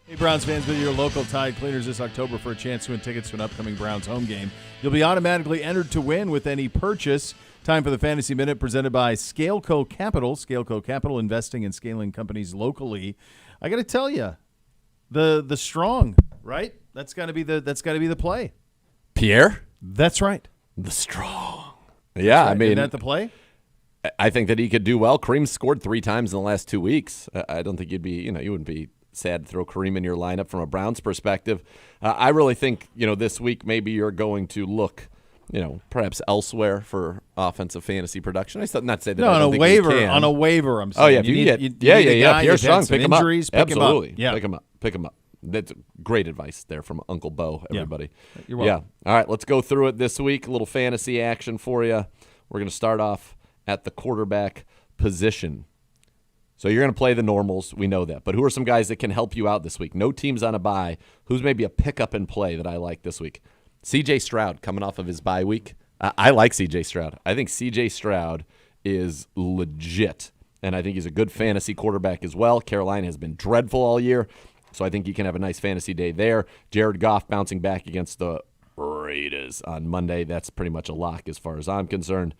Hey, Browns fans, visit your local Tide Cleaners this October for a chance to win tickets to an upcoming Browns home game. You'll be automatically entered to win with any purchase. Time for the Fantasy Minute presented by Scaleco Capital. Scaleco Capital, investing in scaling companies locally. I got to tell you, the strong, right? That's got to be the play. Pierre? That's right. The strong. Yeah, right. I mean, Isn't that the play? I think that he could do well. Kareem scored 3 times in the last 2 weeks. I don't think you wouldn't be sad to throw Kareem in your lineup from a Browns perspective. I really think, this week maybe you're going to look, perhaps elsewhere for offensive fantasy production. I still not say that. No, I don't think you can. on a waiver. I'm saying. Oh yeah, if you get Pierre Strong, pick him up. Absolutely, Yeah. Pick him up. That's great advice there from Uncle Bo. Everybody. Yeah. You're welcome. Yeah. All right, let's go through it this week. A little fantasy action for you. We're going to start off at the quarterback position. So you're going to play the normals. We know that. But who are some guys that can help you out this week? No teams on a bye. Who's maybe a pickup and play that I like this week? C.J. Stroud coming off of his bye week. I like C.J. Stroud. I think C.J. Stroud is legit, and I think he's a good fantasy quarterback as well. Carolina has been dreadful all year, so I think you can have a nice fantasy day there. Jared Goff bouncing back against the Raiders on Monday. That's pretty much a lock as far as I'm concerned.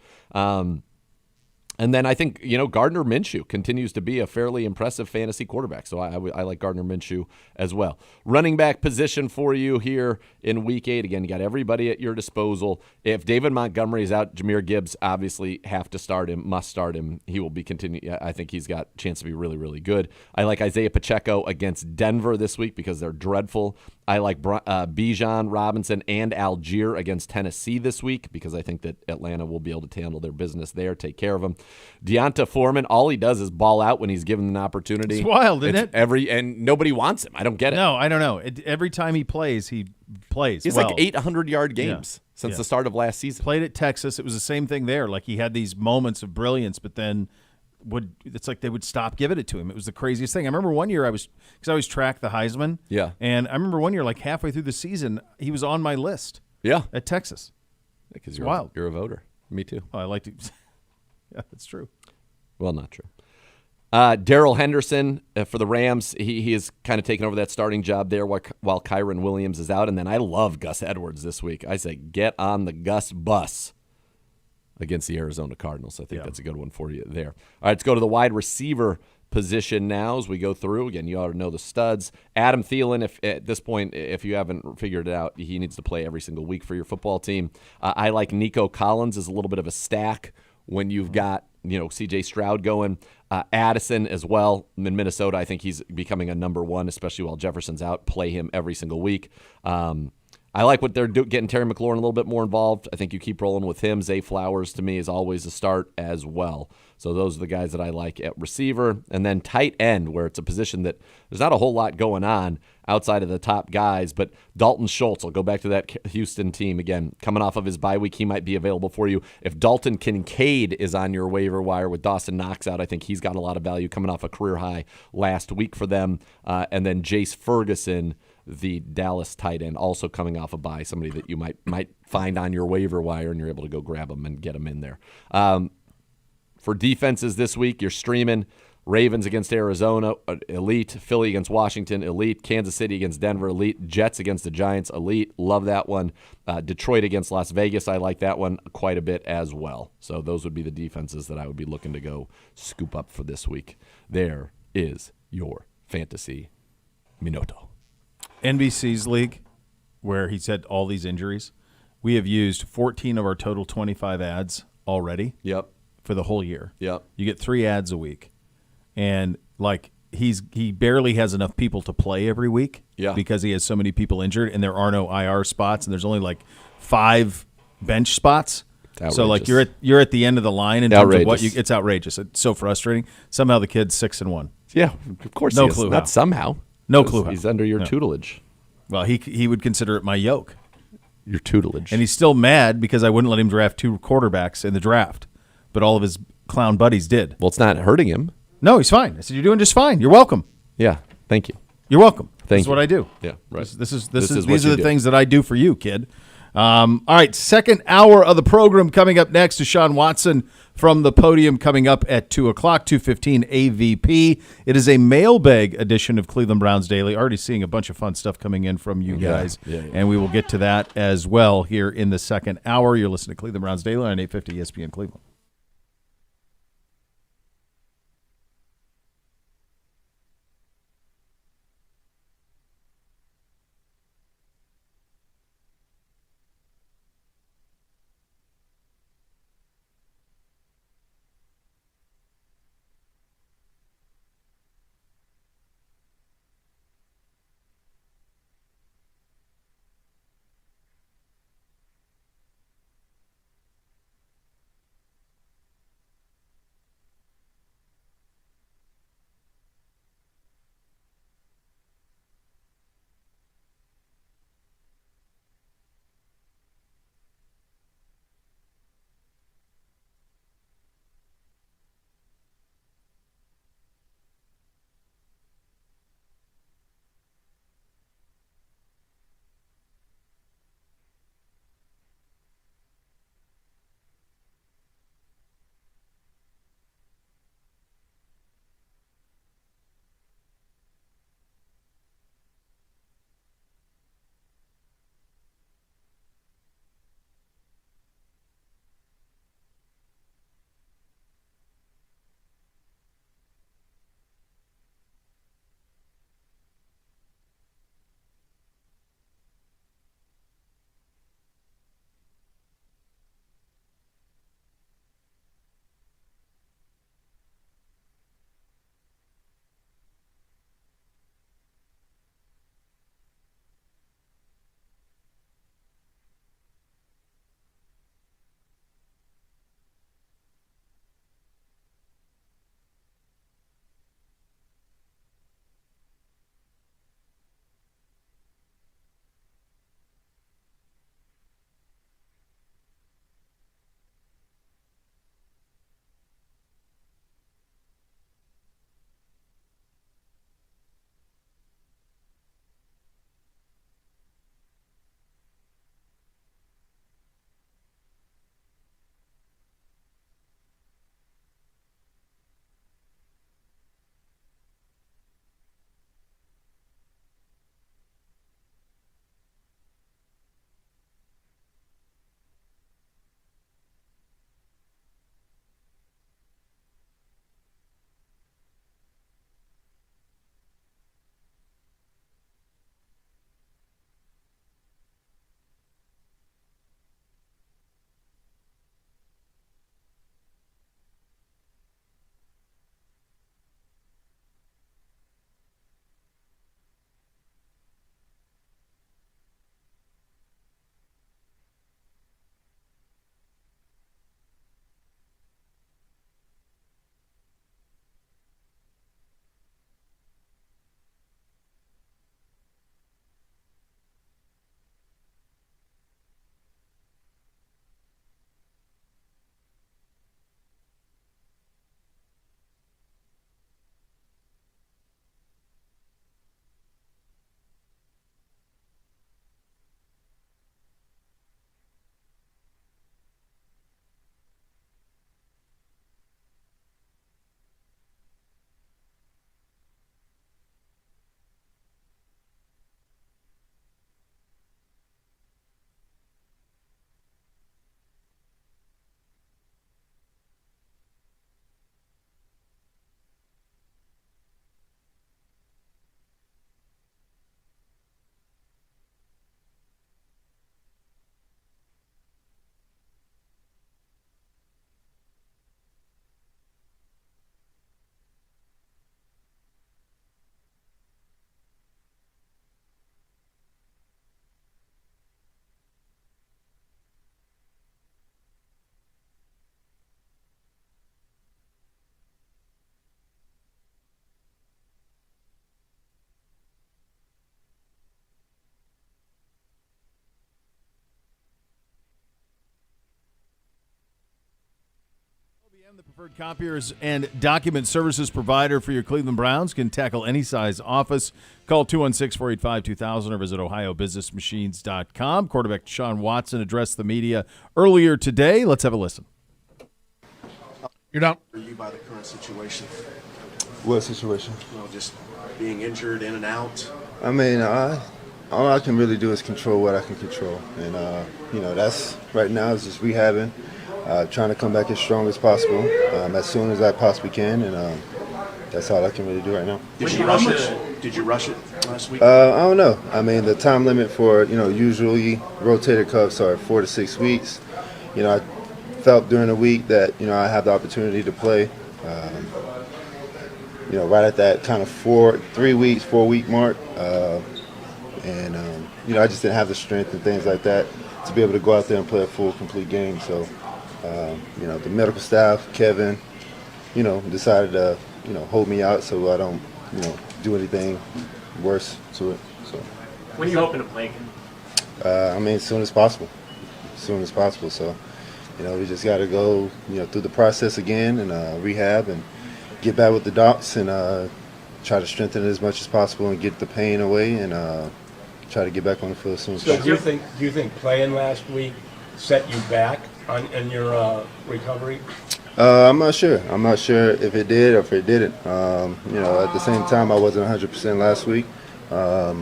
And then I think, Gardner Minshew continues to be a fairly impressive fantasy quarterback. So I like Gardner Minshew as well. Running back position for you here in Week 8. Again, you got everybody at your disposal. If David Montgomery is out, Jahmyr Gibbs obviously have to start him, must start him. He will be continuing. I think he's got a chance to be really, really good. I like Isaiah Pacheco against Denver this week because they're dreadful. I like Bijan Robinson and Algier against Tennessee this week because I think that Atlanta will be able to handle their business there, take care of them. Deonta Foreman, all he does is ball out when he's given an opportunity. It's wild, isn't it? And nobody wants him. I don't get it. No, I don't know. Every time he plays, he plays. He's like 800-yard games since the start of last season. Played at Texas. It was the same thing there. Like he had these moments of brilliance, but then it's like they would stop giving it to him. It was the craziest thing. I remember one year because I always track the Heisman. Yeah. And I remember one year, like halfway through the season, he was on my list. Yeah. At Texas. Because wild. You're a voter. Me too. Oh, I like to. Yeah, that's true. Well, not true. Darrell Henderson for the Rams. He is kind of taking over that starting job there while Kyron Williams is out. And then I love Gus Edwards this week. I say get on the Gus bus against the Arizona Cardinals. I think that's a good one for you there. All right, let's go to the wide receiver position now as we go through. Again, you ought to know the studs. Adam Thielen, if at this point, if you haven't figured it out, he needs to play every single week for your football team. I like Nico Collins as a little bit of a stack when you've got C.J. Stroud going. Addison as well in Minnesota. I think he's becoming a number one, especially while Jefferson's out. Play him every single week. I like what they're getting Terry McLaurin a little bit more involved. I think you keep rolling with him. Zay Flowers, to me, is always a start as well. So those are the guys that I like at receiver. And then tight end, where it's a position that there's not a whole lot going on outside of the top guys. But Dalton Schultz, I'll go back to that Houston team again. Coming off of his bye week, he might be available for you. If Dalton Kincaid is on your waiver wire with Dawson Knox out, I think he's got a lot of value coming off a career high last week for them. And then Jace Ferguson, the Dallas tight end, also coming off a bye, somebody that you might find on your waiver wire, and you're able to go grab them and get them in there. For defenses this week, you're streaming Ravens against Arizona, elite. Philly against Washington, elite. Kansas City against Denver, elite. Jets against the Giants, elite. Love that one. Detroit against Las Vegas, I like that one quite a bit as well. So those would be the defenses that I would be looking to go scoop up for this week. There is your Fantasy Minuto. NBC's league, where he's had all these injuries, we have used 14 of our total 25 ads already. Yep. For the whole year. Yep. You get 3 ads a week. And like he barely has enough people to play every week because he has so many people injured and there are no IR spots and there's only like 5 bench spots. So like you're at the end of the line in terms of what you. It's outrageous. It's so frustrating. Somehow the kid's 6-1. Yeah, of course. No clue. Not somehow. No clue. He's under your tutelage. Well, he would consider it my yoke. Your tutelage. And he's still mad because I wouldn't let him draft 2 quarterbacks in the draft, but all of his clown buddies did. Well, it's not hurting him. No, he's fine. I said, you're doing just fine. You're welcome. Yeah, thank you. You're welcome. This is what I do. Yeah, right. These are the things that I do for you, kid. All right, second hour of the program coming up next. Deshaun Watson from the podium coming up at 2 o'clock, 2:15 AVP. It is a mailbag edition of Cleveland Browns Daily. Already seeing a bunch of fun stuff coming in from you guys, and we will get to that as well here in the second hour. You're listening to Cleveland Browns Daily on 850 ESPN Cleveland. The preferred copiers and document services provider for your Cleveland Browns can tackle any size office. Call 216-485-2000 or visit ohiobusinessmachines.com. Quarterback Deshaun Watson addressed the media earlier today. Let's have a listen. You're down. Are you by the current situation? What situation? Well, just being injured in and out. I mean, all I can really do is control what I can control. And, that's right now is just rehabbing, trying to come back as strong as possible, as soon as I possibly can. And that's all I can really do right now. Did you rush it last week? I don't know. I mean, the time limit for, usually rotator cuffs are 4 to 6 weeks. I felt during the week that, I have the opportunity to play, right at that kind of 4 week mark. I just didn't have the strength and things like that to be able to go out there and play a full, complete game. So, the medical staff, Kevin, decided to, hold me out so I don't, do anything worse to it. So. When are you hoping to play again? As soon as possible. So, we just got to go, through the process again and rehab and get back with the docs and try to strengthen it as much as possible and get the pain away and try to get back on the field as soon as possible. Do you think playing last week set you back in your recovery? I'm not sure. I'm not sure if it did or if it didn't. At the same time, I wasn't 100% last week. I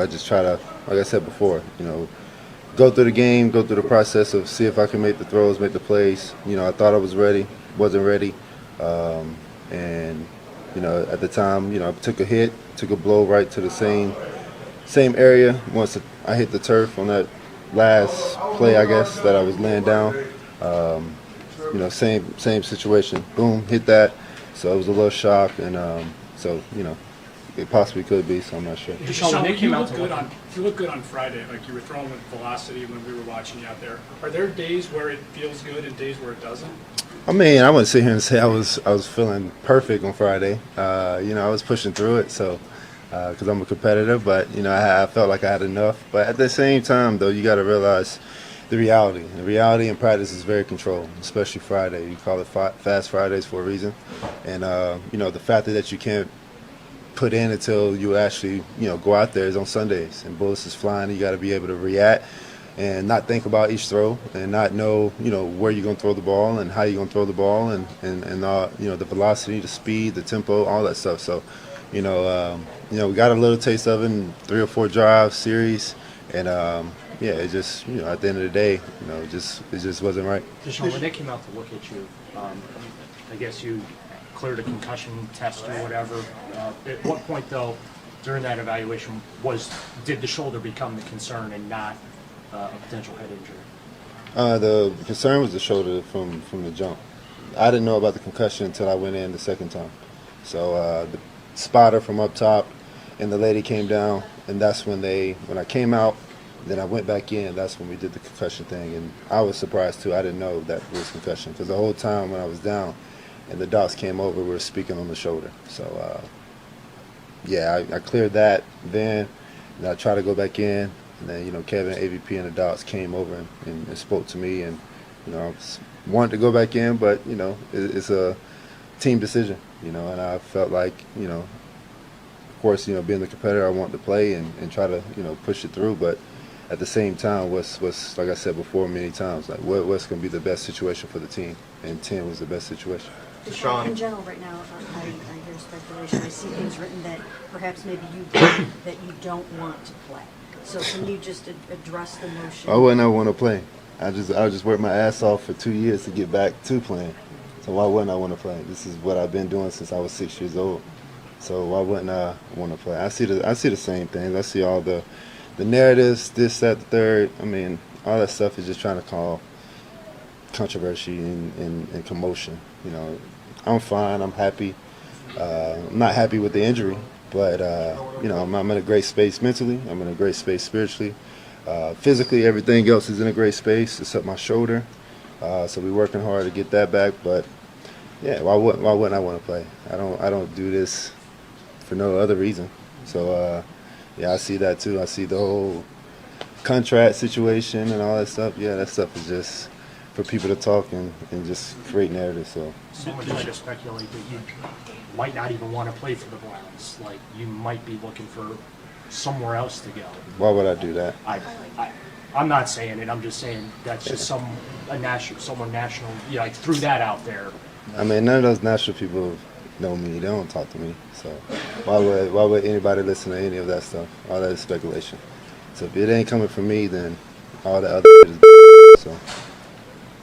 just try to, like I said before, go through the game, go through the process of see if I can make the throws, make the plays. I thought I was ready, wasn't ready. At the time, I took a hit, took a blow right to the same area. Once I hit the turf on that last play, I guess, that I was laying down. Same situation. Boom, hit that. So it was a little shock, and it possibly could be. So I'm not sure. Deshaun, you look good on Friday. Like you were throwing with velocity when we were watching you out there. Are there days where it feels good and days where it doesn't? I mean, I wouldn't sit here and say I was feeling perfect on Friday. I was pushing through it, so because I'm a competitor. But I felt like I had enough. But at the same time, though, you got to realize the reality. The reality in practice is very controlled, especially Friday. You call it Fast Fridays for a reason. And the fact that you can't put in until you actually go out there is on Sundays, and bullets is flying. You got to be able to react and not think about each throw and not know where you're going to throw the ball and how you're going to throw the ball and the velocity, the speed, the tempo, all that stuff. So we got a little taste of it in 3 or 4 drive series, and it just at the end of the day it just wasn't right. Deshaun, when they came out to look at you, I guess you cleared a concussion test or whatever. At what point though during that evaluation did the shoulder become the concern and not a potential head injury? The concern was the shoulder from the jump. I didn't know about the concussion until I went in the second time. So the spotter from up top and the lady came down, and that's when I came out, then I went back in, that's when we did the concussion thing. And I was surprised too. I didn't know that it was concussion because the whole time when I was down and the docs came over, we were speaking on the shoulder. So I cleared that then, and I tried to go back in. And then, Kevin, AVP, and the docs came over and spoke to me. And, I wanted to go back in, but, it's a team decision, and I felt like, of course, being the competitor, I wanted to play and try to, push it through. But at the same time, what's like I said before many times, like what's going to be the best situation for the team? And 10 was the best situation. Deshaun, in general, right now, I hear speculation. I see things written that perhaps maybe that you don't want to play. So can you just address the notion? I wouldn't ever want to play. I just worked my ass off for 2 years to get back to playing. So why wouldn't I want to play? This is what I've been doing since I was 6 years old. So why wouldn't I want to play? I see the same things. I see all the narratives, this, that, the third. I mean, all that stuff is just trying to cause controversy and commotion. I'm fine. I'm happy. I'm not happy with the injury. But, I'm in a great space mentally. I'm in a great space spiritually. Physically, everything else is in a great space except my shoulder. So we're working hard to get that back. But, why wouldn't I want to play? I don't do this for no other reason. So, I see that too. I see the whole contract situation and all that stuff. Yeah, that stuff is just for people to talk and just create narratives. So Some would like to speculate that you might not even want to play for the Browns. Like, you might be looking for somewhere else to go. why would I do that? I'm not saying it. I'm just saying that's just someone national. Like, threw that out there. I mean, none of those national people know me. They don't talk to me. So why would anybody listen to any of that stuff? All that is speculation. So if it ain't coming from me, then all the other is so.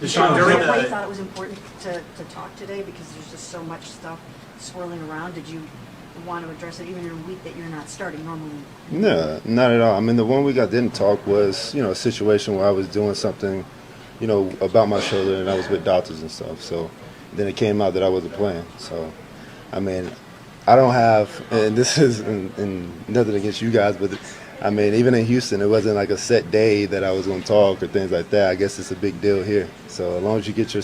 Is that why you thought it was important to talk today? Because there's just so much stuff swirling around. Did you want to address it even in a week that you're not starting normally? No, not at all. I mean, the 1 week I didn't talk was, a situation where I was doing something, about my shoulder, and I was with doctors and stuff. So then it came out that I wasn't playing. So, I mean, I don't have, and this is and nothing against you guys, but I mean, even in Houston, it wasn't like a set day that I was going to talk or things like that. I guess it's a big deal here. So as long as you get your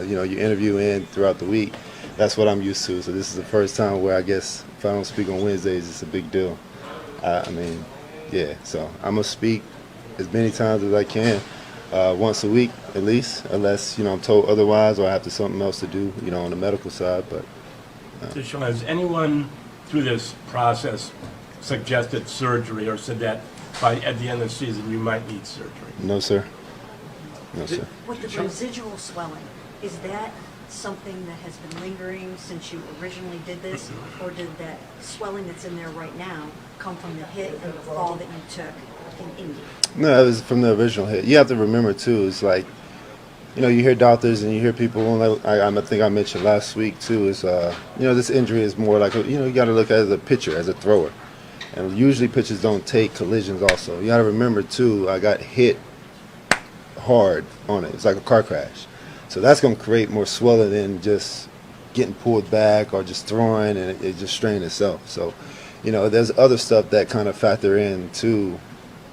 your interview in throughout the week, that's what I'm used to. So this is the first time where I guess if I don't speak on Wednesdays, it's a big deal. I mean, yeah. So I'm going to speak as many times as I can, once a week at least, unless, I'm told otherwise or I have something else to do, on the medical side. But Deshaun, has anyone through this process suggested surgery or said that at the end of the season you might need surgery? No, sir. No, sir. With the residual swelling, is that something that has been lingering since you originally did this, or did that swelling that's in there right now come from the hit and the fall that you took in Indy? No, it was from the original hit. You have to remember, too, it's like, you hear doctors and you hear people, I think I mentioned last week, too, is, this injury is more like, you got to look at it as a pitcher, as a thrower. And usually pitchers don't take collisions also. You got to remember, too, I got hit hard on it. It's like a car crash. So that's going to create more swelling than just getting pulled back or just throwing and it just strained itself. So, there's other stuff that kind of factor into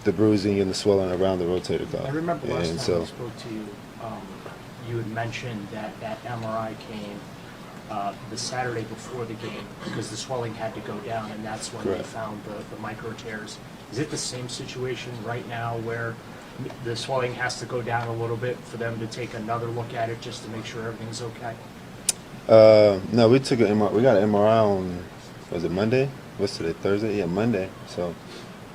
the bruising and the swelling around the rotator cuff. I remember last time so, I spoke to you, you had mentioned that MRI came the Saturday before the game because the swelling had to go down, and that's when correct. They found the micro tears. Is it the same situation right now where the swelling has to go down a little bit for them to take another look at it just to make sure everything's okay? No, we took an MRI. We got an MRI on, was it Monday? What's today, Thursday? Yeah, Monday. So,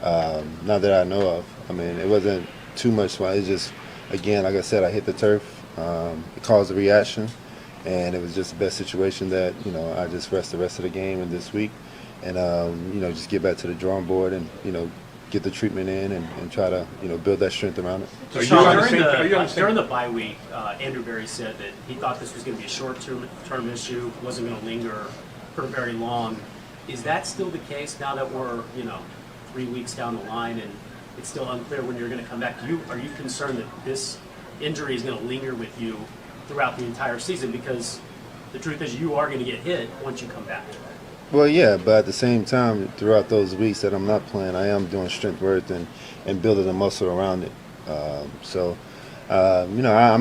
not that I know of. I mean, it wasn't too much swelling. It's just, again, like I said, I hit the turf. It caused a reaction. And it was just the best situation that, I just rest the rest of the game and this week and, just get back to the drawing board and, get the treatment in and try to, build that strength around it. So during the bye week, Andrew Berry said that he thought this was going to be a short-term issue, wasn't going to linger for very long. Is that still the case now that we're, 3 weeks down the line and it's still unclear when you're going to come back? Are you concerned that this injury is going to linger with you throughout the entire season, because the truth is you are going to get hit once you come back? Well, yeah, but at the same time, throughout those weeks that I'm not playing, I am doing strength work and building the muscle around it. I'm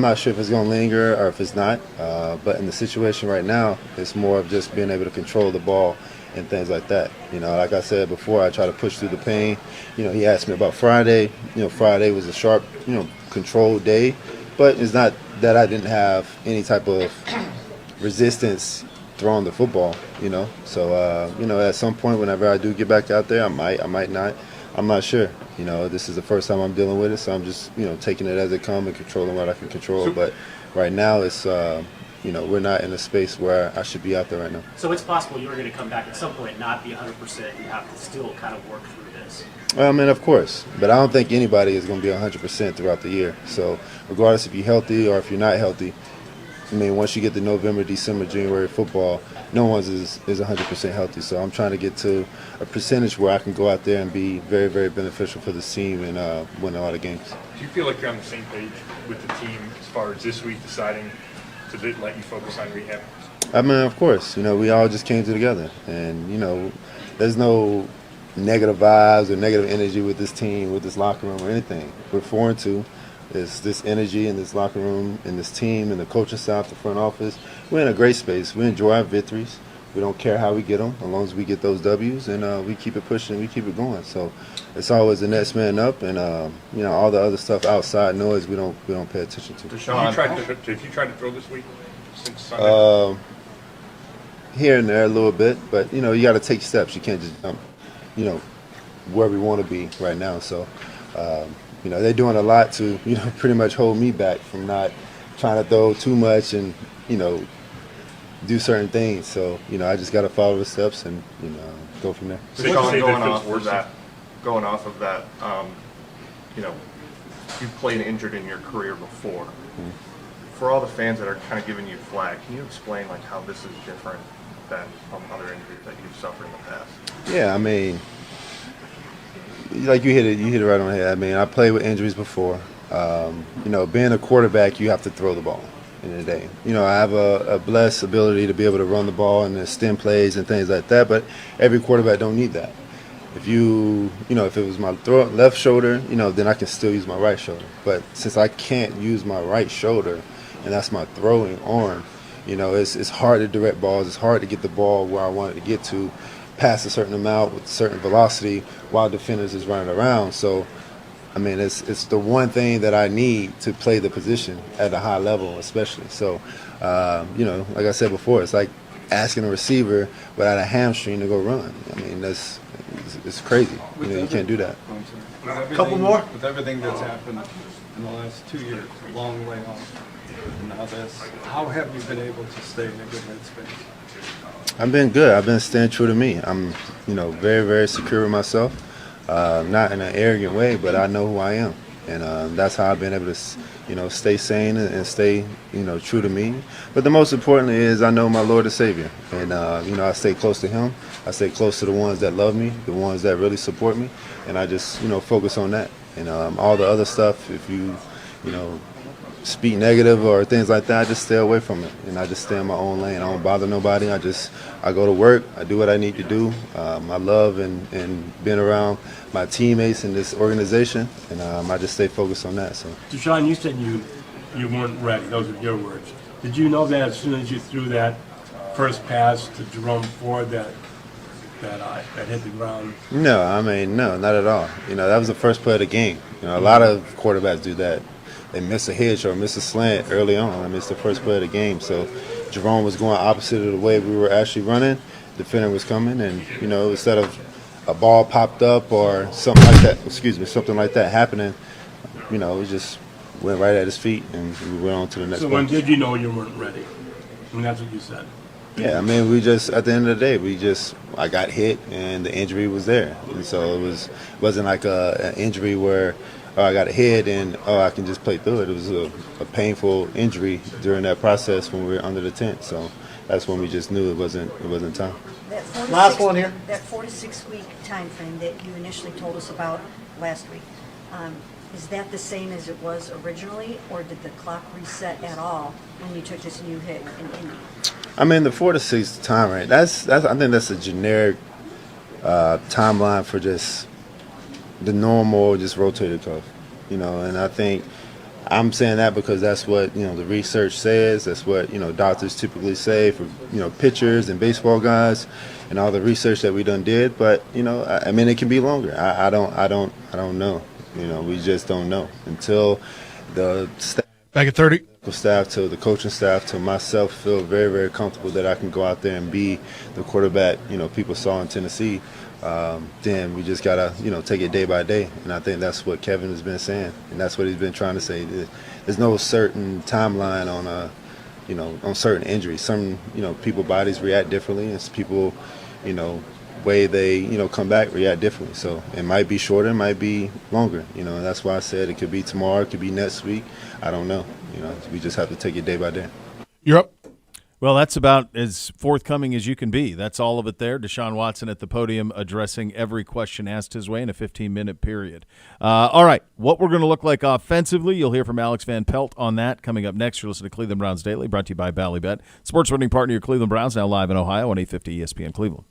not sure if it's going to linger or if it's not, but in the situation right now, it's more of just being able to control the ball and things like that. Like I said before, I try to push through the pain. He asked me about Friday. Friday was a sharp, controlled day, but it's not that I didn't have any type of resistance throwing the football, So, at some point, whenever I do get back out there, I might not. I'm not sure. This is the first time I'm dealing with it, so I'm just, taking it as it comes and controlling what I can control. But right now, it's, we're not in a space where I should be out there right now. So it's possible you're going to come back at some point and not be 100%. You have to still kind of work through this. I mean, of course, but I don't think anybody is going to be 100% throughout the year. So regardless if you're healthy or if you're not healthy, I mean, once you get to November, December, January football, no one's is 100% healthy. So I'm trying to get to a percentage where I can go out there and be very, very beneficial for this team and win a lot of games. Do you feel like you're on the same page with the team as far as this week deciding to let you focus on rehab? I mean, of course. We all just came together. And, there's no negative vibes or negative energy with this team, with this locker room or anything. We're 4-2. There's this energy in this locker room, in this team, in the coaching staff, the front office. We're in a great space. We enjoy our victories. We don't care how we get them, as long as we get those W's, and we keep it pushing, we keep it going. So it's always the next man up, and all the other stuff outside noise we don't pay attention to. Deshaun, have you tried to throw this week since Sunday? Here and there a little bit, but you got to take steps. You can't just jump, where we want to be right now. So they're doing a lot to pretty much hold me back from not trying to throw too much and do certain things. So I just got to follow the steps and go from there. Deshaun, going off of that, you played injured in your career before. Mm-hmm. For all the fans that are kind of giving you flack, can you explain how this is different than other injuries that you've suffered in the past? Yeah, I mean, you hit it right on the head. I mean, I played with injuries before. Being a quarterback, you have to throw the ball in the day. I have a blessed ability to be able to run the ball and extend plays and things like that, but every quarterback don't need that. If if it was my left shoulder, then I can still use my right shoulder. But since I can't use my right shoulder, and that's my throwing arm, it's hard to direct balls. It's hard to get the ball where I want it to get to, pass a certain amount with a certain velocity while defenders is running around. So, I mean, it's the one thing that I need to play the position at a high level, especially. So, like I said before, it's like asking a receiver without a hamstring to go run. I mean, it's crazy. You can't do that. Couple more? With everything that's happened in the last 2 years, long layoff, and now this, how have you been able to stay in a good headspace? I've been good. I've been staying true to me. I'm, very, very secure with myself. Not in an arrogant way, but I know who I am. And that's how I've been able to, stay sane and stay, true to me. But the most important is I know my Lord and Savior. And, I stay close to Him. I stay close to the ones that love me, the ones that really support me. And I just, focus on that. And all the other stuff, if you speak negative or things like that, I just stay away from it. And I just stay in my own lane. I don't bother nobody. I go to work. I do what I need to do. I love and being around my teammates in this organization. And I just stay focused on that. So, Deshaun, you said you weren't ready. Those are your words. Did you know that as soon as you threw that first pass to Jerome Ford that hit the ground? No, no, not at all. That was the first play of the game. A lot of quarterbacks do that. They miss a hitch or miss a slant early on. I mean, it's the first play of the game. So Jerome was going opposite of the way we were actually running. The defender was coming, and instead of a ball popped up or something like that happening, it just went right at his feet, and we went on to the next. So when did you know you weren't ready? I mean, that's what you said. Yeah, I mean, we just at the end of the day, I got hit, and the injury was there, and so it wasn't like an injury where. I got a hit and I can just play through it. It was a painful injury during that process when we were under the tent. So that's when we just knew it wasn't time. Last one here. That 4 to 6 week time frame that you initially told us about last week, is that the same as it was originally, or did the clock reset at all when you took this new hit in Indy? I mean, the 4 to 6 time range. I think that's a generic timeline for just the normal, just rotator cuff, and I think I'm saying that because that's what the research says. That's what doctors typically say for pitchers and baseball guys, and all the research that we done did. But I mean, it can be longer. I don't know. We just don't know until the staff, back at 30. Staff to the coaching staff to myself feel very, very comfortable that I can go out there and be the quarterback people saw in Tennessee. Then we just gotta take it day by day, and I think that's what Kevin has been saying, and that's what he's been trying to say. There's no certain timeline on on certain injuries. Some people bodies react differently, and people way they come back react differently. So it might be shorter, it might be longer. And that's why I said it could be tomorrow, it could be next week. I don't know. We just have to take it day by day. You're up. Well, that's about as forthcoming as you can be. That's all of it there. Deshaun Watson at the podium addressing every question asked his way in a 15-minute period. All right, what we're going to look like offensively, you'll hear from Alex Van Pelt on that coming up next. You're listening to Cleveland Browns Daily, brought to you by Ballybet. Sports winning partner, your Cleveland Browns, now live in Ohio on 850 ESPN Cleveland.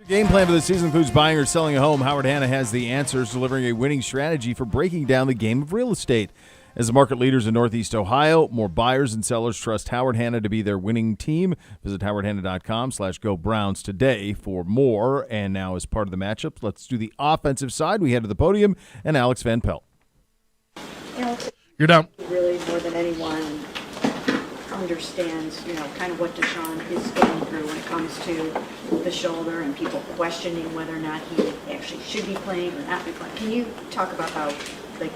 Game plan for the season includes buying or selling a home. Howard Hanna has the answers, delivering a winning strategy for breaking down the game of real estate. As the market leaders in Northeast Ohio, more buyers and sellers trust Howard Hanna to be their winning team. Visit howardhanna.com/GoBrowns today for more. And now, as part of the matchup, let's do the offensive side. We head to the podium and Alex Van Pelt. You're down. Really, more than anyone, understands, kind of what Deshaun is going through when it comes to the shoulder and people questioning whether or not he actually should be playing or not be playing. Can you talk about how,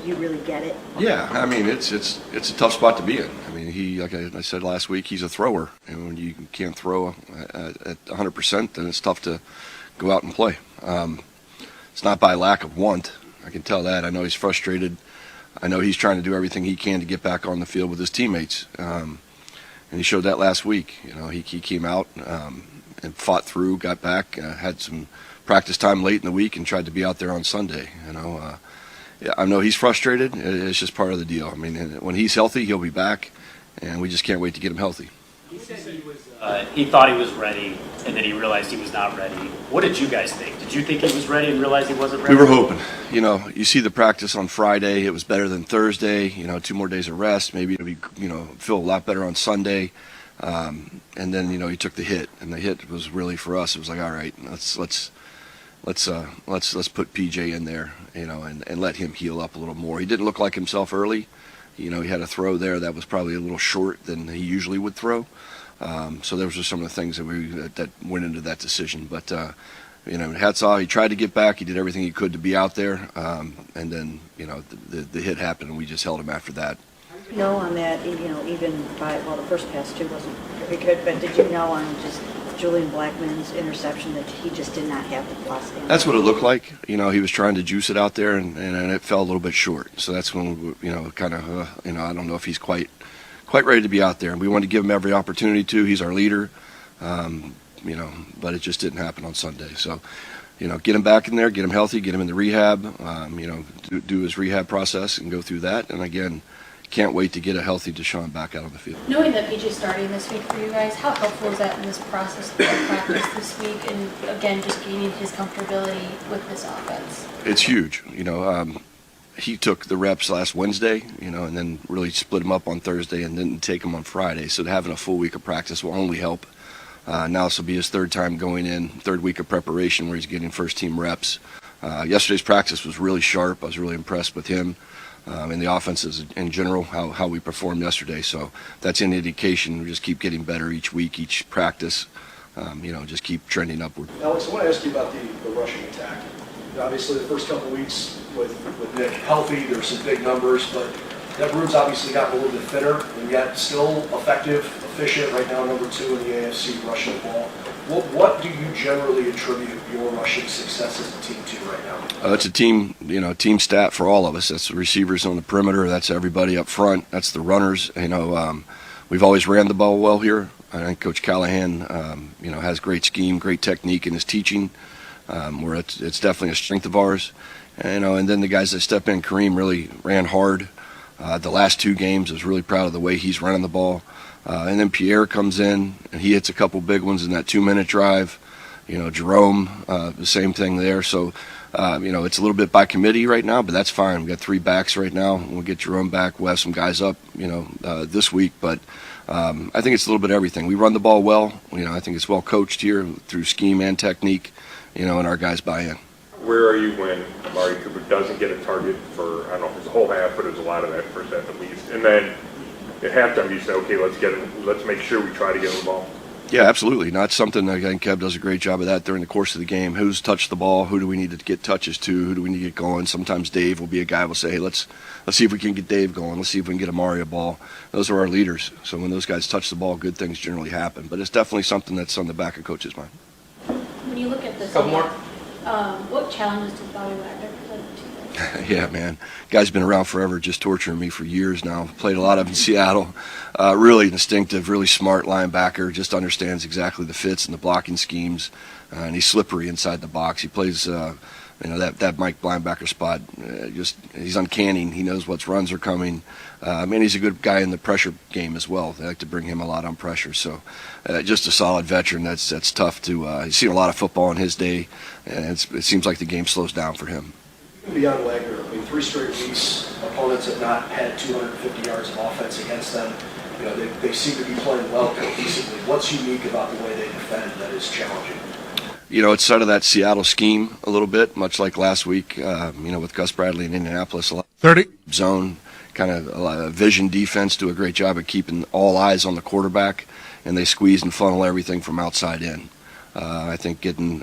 you really get it? Yeah, I mean, it's a tough spot to be in. I mean, he, like I said last week, he's a thrower. And when you can't throw at 100%, then it's tough to go out and play. It's not by lack of want. I can tell that. I know he's frustrated. I know he's trying to do everything he can to get back on the field with his teammates. And he showed that last week. He came out and fought through, got back, had some practice time late in the week, and tried to be out there on Sunday. Yeah, I know he's frustrated. It's just part of the deal. I mean, when he's healthy, he'll be back, and we just can't wait to get him healthy. He said he thought he was ready, and then he realized he was not ready. What did you guys think? Did you think he was ready and realize he wasn't ready? We were hoping. You see the practice on Friday. It was better than Thursday. 2 more days of rest. Maybe it'll be, feel a lot better on Sunday. And then, he took the hit, and the hit was really for us. It was like, all right, let's put PJ in there, and let him heal up a little more. He didn't look like himself early. He had a throw there that was probably a little short than he usually would throw. So those were some of the things that went into that decision. But, hats off. He tried to get back. He did everything he could to be out there. And then, the hit happened, and we just held him after that. On that, even the first pass too wasn't very good, but did you know on just Julian Blackmon's interception that he just did not have the velocity? That's what it looked like. He was trying to juice it out there, and it fell a little bit short. So that's when, I don't know if he's quite ready to be out there. And we wanted to give him every opportunity to. He's our leader, but it just didn't happen on Sunday. So, get him back in there, get him healthy, get him in the rehab, do his rehab process and go through that. And again, can't wait to get a healthy Deshaun back out on the field. Knowing that PJ's starting this week for you guys, how helpful is that in this process of practice this week, and again, just gaining his comfortability with this offense? It's huge. He took the reps last Wednesday, and then really split them up on Thursday and didn't take them on Friday. So having a full week of practice will only help. Now this will be his third time going in, third week of preparation where he's getting first team reps. Yesterday's practice was really sharp. I was really impressed with him. And the offenses in general, how we performed yesterday. So that's an indication. We just keep getting better each week, each practice, just keep trending upward. Alex, I want to ask you about the rushing attack. Obviously, the first couple of weeks with Nick healthy, there were some big numbers, but that room's obviously gotten a little bit thinner, and yet still effective, efficient, right now number 2 in the AFC rushing the ball. What do you generally attribute your rushing success as a team to right now? It's a team, team stat for all of us. That's the receivers on the perimeter. That's everybody up front. That's the runners. We've always ran the ball well here. I think Coach Callahan, has great scheme, great technique in his teaching. Where it's definitely a strength of ours. And then the guys that step in, Kareem really ran hard. The last 2 games, I was really proud of the way he's running the ball. And then Pierre comes in, and he hits a couple big ones in that 2-minute drive. Jerome, the same thing there. So, it's a little bit by committee right now, but that's fine. We've got 3 backs right now. We'll get Jerome back. We'll have some guys up, this week. But I think it's a little bit of everything. We run the ball well. I think it's well coached here through scheme and technique, and our guys buy in. Where are you when Amari Cooper doesn't get a target for, I don't know if it's a whole half, but it was a lot of that first half at least. And then at halftime you say, okay, let's make sure we try to get him the ball. Yeah, absolutely. Not something, I think Kev does a great job of that during the course of the game. Who's touched the ball? Who do we need to get touches to? Who do we need to get going? Sometimes Dave will be a guy who will say, hey, let's see if we can get Dave going. Let's see if we can get Amari a ball. Those are our leaders. So when those guys touch the ball, good things generally happen. But it's definitely something that's on the back of coach's mind. When you look at this, what challenges does Bobby Wagner present to you? Yeah, man. Guy's been around forever, just torturing me for years now. Played a lot of in Seattle. Really instinctive, really smart linebacker. Just understands exactly the fits and the blocking schemes. And he's slippery inside the box. He plays that Mike linebacker spot, he's uncanny. He knows what runs are coming. And he's a good guy in the pressure game as well. They like to bring him a lot on pressure. So just a solid veteran. That's tough to he's seen a lot of football in his day, and it seems like the game slows down for him. Beyond Wagner, 3 straight weeks, opponents have not had 250 yards of offense against them. They seem to be playing well cohesively. What's unique about the way they defend that is challenging? It's sort of that Seattle scheme a little bit, much like last week, with Gus Bradley in Indianapolis. 30. Zone, kind of a vision defense, do a great job of keeping all eyes on the quarterback, and they squeeze and funnel everything from outside in. I think getting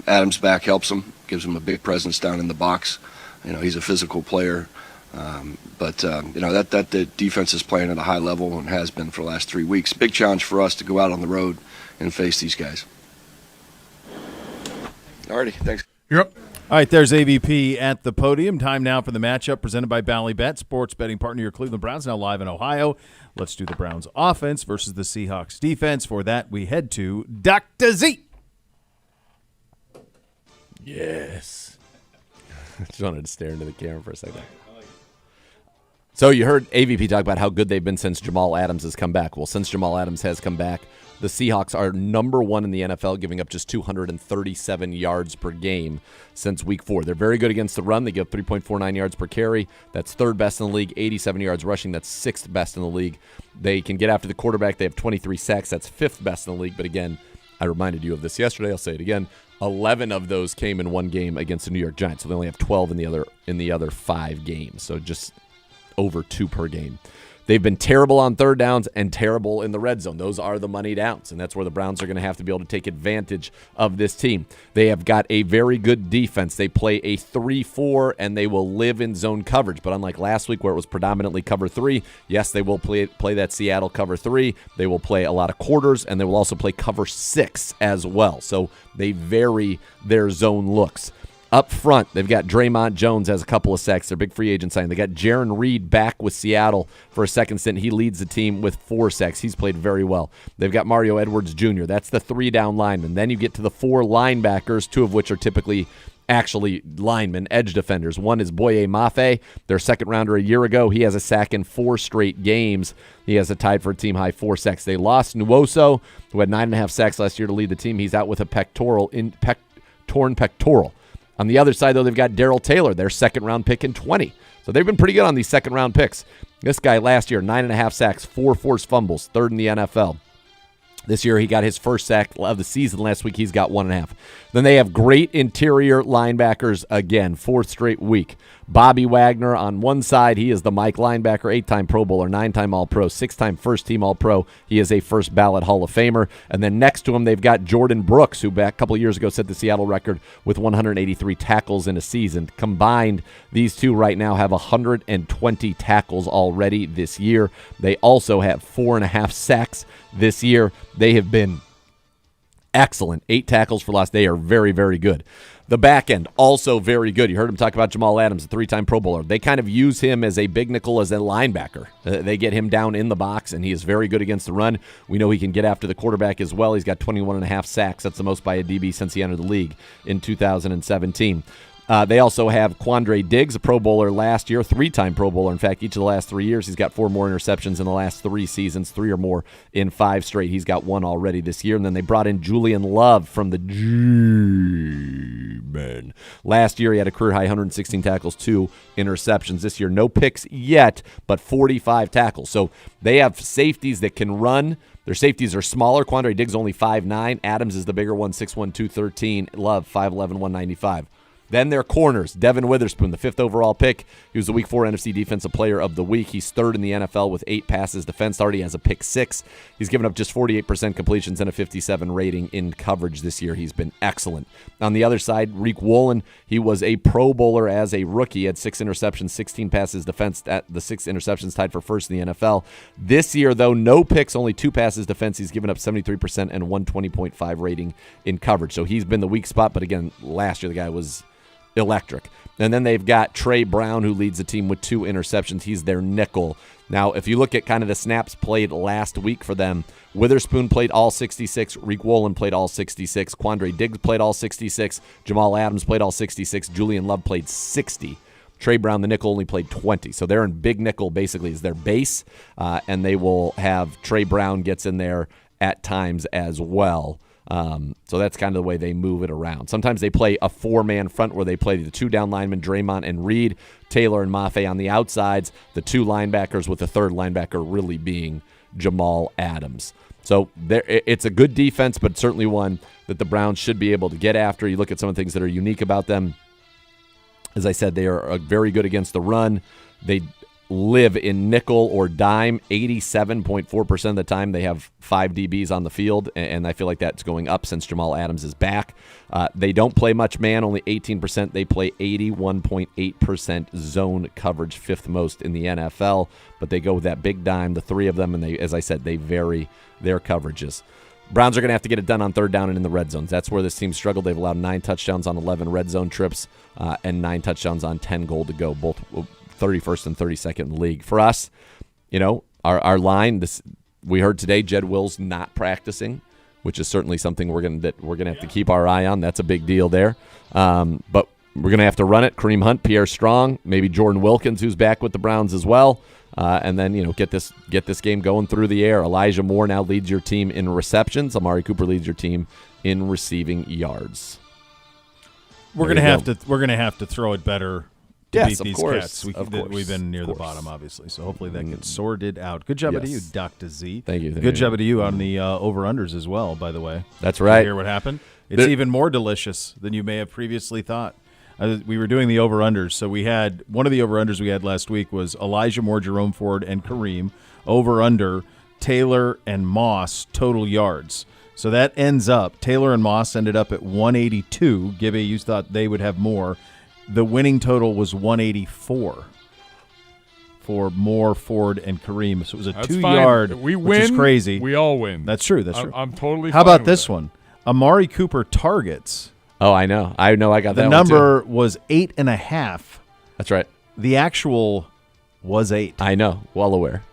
Adams back helps him, gives him a big presence down in the box. He's a physical player. But the defense is playing at a high level and has been for the last 3 weeks. Big challenge for us to go out on the road and face these guys. Alrighty, thanks. You're up. All right, there's AVP at the podium. Time now for the matchup presented by Ballybet, sports betting partner of your Cleveland Browns, now live in Ohio. Let's do the Browns offense versus the Seahawks defense. For that, we head to Dr. Z. Yes. I just wanted to stare into the camera for a second. So you heard AVP talk about how good they've been since Jamal Adams has come back. Well, since Jamal Adams has come back, the Seahawks are number 1 in the NFL, giving up just 237 yards per game since week 4. They're very good against the run. They give 3.49 yards per carry. That's 3rd best in the league. 87 yards rushing. That's 6th best in the league. They can get after the quarterback. They have 23 sacks. That's 5th best in the league. But again, I reminded you of this yesterday. I'll say it again. 11 of those came in one game against the New York Giants. So they only have 12 in the other 5 games. So just over 2 per game. They've been terrible on third downs and terrible in the red zone. Those are the money downs, and that's where the Browns are going to have to be able to take advantage of this team. They have got a very good defense. They play a 3-4, and they will live in zone coverage. But unlike last week where it was predominantly cover 3, yes, they will play that Seattle cover 3. They will play a lot of quarters, and they will also play cover 6 as well. So they vary their zone looks. Up front, they've got Draymond Jones has a couple of sacks. Their big free agent signing. They got Jaron Reed back with Seattle for a second stint. He leads the team with 4 sacks. He's played very well. They've got Mario Edwards Jr. That's the 3-down lineman. Then you get to the 4 linebackers, 2 of which are typically actually linemen, edge defenders. One is Boye Mafe, their second rounder a year ago. He has a sack in 4 straight games. He has a tied for a team high 4 sacks. They lost Nwosu, who had 9.5 sacks last year to lead the team. He's out with a torn pectoral. On the other side, though, they've got Darrell Taylor, their second-round pick in 20. So they've been pretty good on these second-round picks. This guy last year, 9.5 sacks, 4 forced fumbles, 3rd in the NFL. This year, he got his first sack of the season. Last week, he's got 1.5. Then they have great interior linebackers again, 4th straight week. Bobby Wagner on one side, he is the Mike linebacker, 8-time Pro Bowler, 9-time All-Pro, 6-time first-team All-Pro. He is a first-ballot Hall of Famer. And then next to him, they've got Jordan Brooks, who back a couple years ago set the Seattle record with 183 tackles in a season. Combined, these two right now have 120 tackles already this year. They also have 4.5 sacks this year. They have been excellent. 8 tackles for loss. They are very, very good. The back end, also very good. You heard him talk about Jamal Adams, a 3-time Pro Bowler. They kind of use him as a big nickel, as a linebacker. They get him down in the box, and he is very good against the run. We know he can get after the quarterback as well. He's got 21.5 sacks. That's the most by a DB since he entered the league in 2017. They also have Quandre Diggs, a Pro Bowler last year, 3-time Pro Bowler. In fact, each of the last 3 years, he's got 4 more interceptions in the last 3 seasons, 3 or more in 5 straight. He's got 1 already this year. And then they brought in Julian Love from the G-Men. Last year, he had a career-high 116 tackles, 2 interceptions. This year, no picks yet, but 45 tackles. So they have safeties that can run. Their safeties are smaller. Quandre Diggs only 5'9". Adams is the bigger one, 6'1", 213. Love, 5'11", 195. Then their corners, Devin Witherspoon, the 5th overall pick. He was the Week 4 NFC Defensive Player of the Week. He's 3rd in the NFL with 8 passes defensed. Already has a pick 6. He's given up just 48% completions and a 57 rating in coverage this year. He's been excellent. On the other side, Reek Woolen, he was a Pro Bowler as a rookie. He had 6 interceptions, 16 passes defensed. At the 6 interceptions tied for 1st in the NFL. This year, though, no picks, only 2 passes defense. He's given up 73% and 120.5 rating in coverage. So he's been the weak spot. But again, last year the guy was electric. And then they've got Trey Brown, who leads the team with 2 interceptions. He's their nickel. Now, if you look at kind of the snaps played last week for them, Witherspoon played all 66, Reek Wolin played all 66, Quandre Diggs played all 66, Jamal Adams played all 66, Julian Love played 60. Trey Brown, the nickel, only played 20. So they're in big nickel basically as their base, and they will have Trey Brown gets in there at times as well. So that's kind of the way they move it around. Sometimes they play a 4-man front where they play the 2 down linemen, Draymond and Reed, Taylor and Mafe on the outsides, the 2 linebackers with the 3rd linebacker really being Jamal Adams. So it's a good defense, but certainly one that the Browns should be able to get after. You look at some of the things that are unique about them. As I said, they are very good against the run. They live in nickel or dime 87.4% of the time. They have 5 DBs on the field, and I feel like that's going up since Jamal Adams is back. They don't play much man, only 18%. They play 81.8% zone coverage, 5th most in the NFL, but they go with that big dime, the 3 of them, and they, as I said, they vary their coverages. Browns are going to have to get it done on 3rd down and in the red zones. That's where this team struggled. They've allowed 9 touchdowns on 11 red zone trips and 9 touchdowns on 10 goal to go, both 31st and 32nd in the league. For us, our line, we heard today Jed Will's not practicing, which is certainly something we're going to have to keep our eye on. That's a big deal there. But we're going to have to run it. Kareem Hunt, Pierre Strong, maybe Jordan Wilkins, who's back with the Browns as well. And then, get this game going through the air. Elijah Moore now leads your team in receptions. Amari Cooper leads your team in receiving yards. We're gonna have to throw it better to beat these course, cats. We've been near the bottom, obviously. So hopefully that gets sorted out. Good job to you, Dr. Z. Thank you. Good job to you on the over-unders as well, by the way. That's right. Did you hear what happened? It's even more delicious than you may have previously thought. We were doing the over-unders, so we had one of the over-unders we had last week was Elijah Moore, Jerome Ford, and Kareem. Over-under, Taylor and Moss, total yards. So that ends up, Taylor and Moss ended up at 182. Gibby, you thought they would have more. The winning total was 184 for Moore, Ford, and Kareem. So it was a 2-yard, we win, which is crazy. We all win. That's true. That's true. I'm totally How fine about with this that. one? Amari Cooper targets. Oh, I know. I got that The one number too. was 8.5. That's right. The actual was 8. I know. Well aware.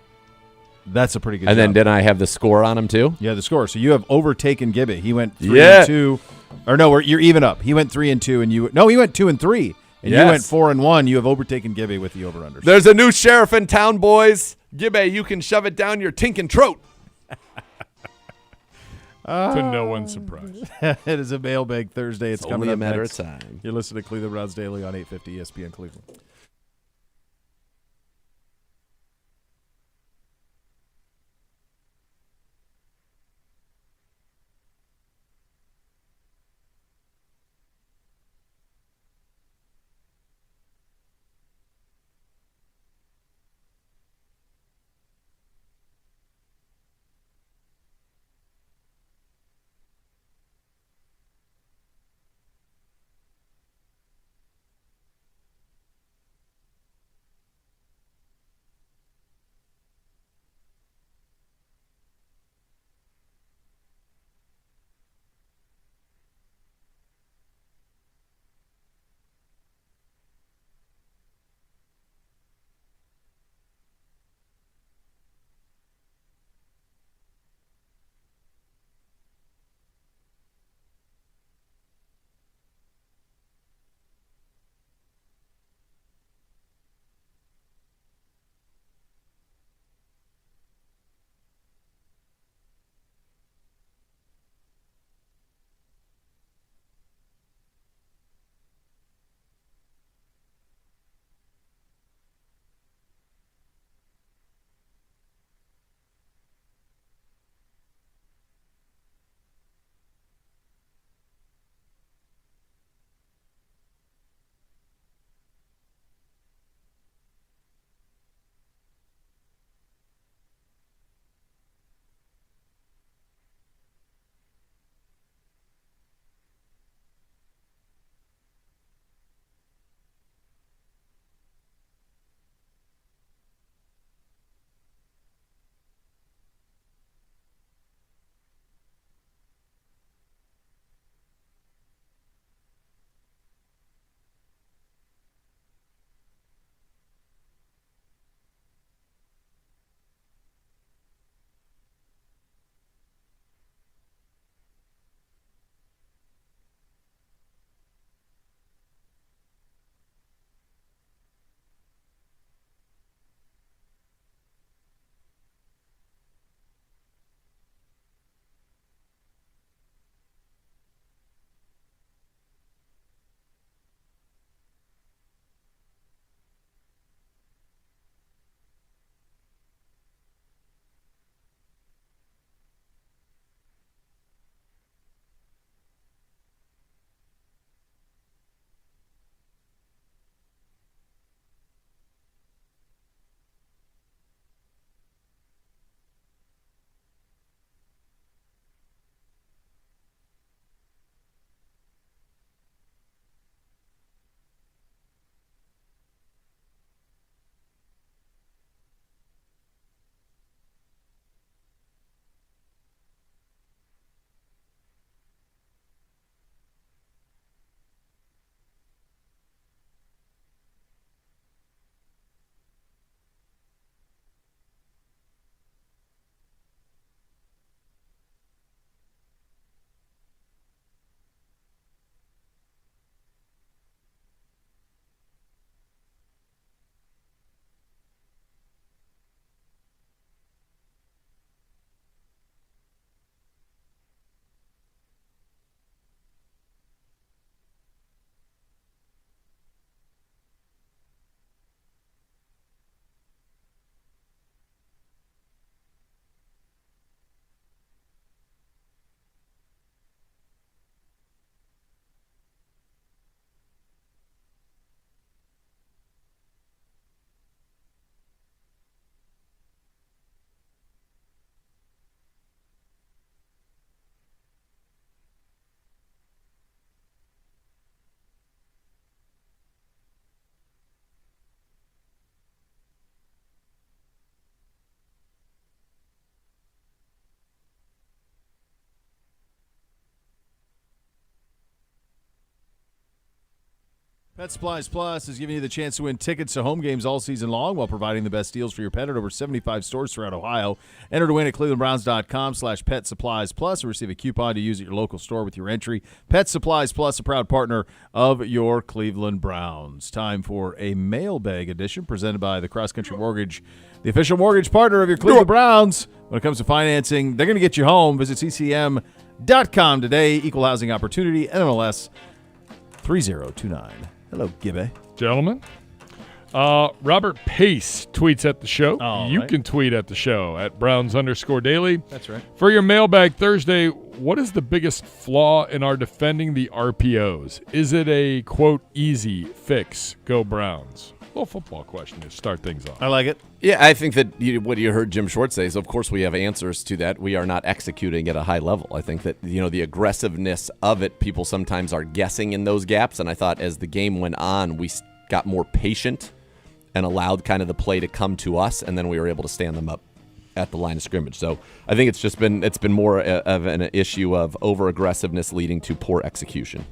That's a pretty good and job. then didn't I have the score on him too? Yeah, the score. So you have overtaken Gibby. He went 3 and 2. Or no, you're even up. He went 3 and 2, and he went 2 and 3. And you went 4 and 1. You have overtaken Gibby with the over-unders. There's a new sheriff in town, boys. Gibby, you can shove it down your tinkin' throat. To no one's surprise. It is a Mailbag Thursday. It's coming only a up matter next. of time. You're listening to Cleveland Browns Daily on 850 ESPN Cleveland. Pet Supplies Plus is giving you the chance to win tickets to home games all season long while providing the best deals for your pet at over 75 stores throughout Ohio. Enter to win at clevelandbrowns.com/Pet Supplies Plus and receive a coupon to use at your local store with your entry. Pet Supplies Plus, a proud partner of your Cleveland Browns. Time for a Mailbag edition presented by the Cross Country Mortgage, the official mortgage partner of your Cleveland Browns. When it comes to financing, they're going to get you home. Visit ccm.com today. Equal housing opportunity, NMLS 3029. Hello, Gibby. Gentlemen. Robert Pace tweets at the show. You right. can tweet at the show at Browns_Daily. That's right. For your Mailbag Thursday, what is the biggest flaw in our defending the RPOs? Is it a, quote, easy fix? Go Browns. Little football question to start things off. I like it. Yeah, I think that what you heard Jim Schwartz say is, of course, we have answers to that. We are not executing at a high level. I think that, the aggressiveness of it, people sometimes are guessing in those gaps. And I thought as the game went on, we got more patient and allowed kind of the play to come to us, and then we were able to stand them up at the line of scrimmage. So I think it's been more of an issue of over-aggressiveness leading to poor execution.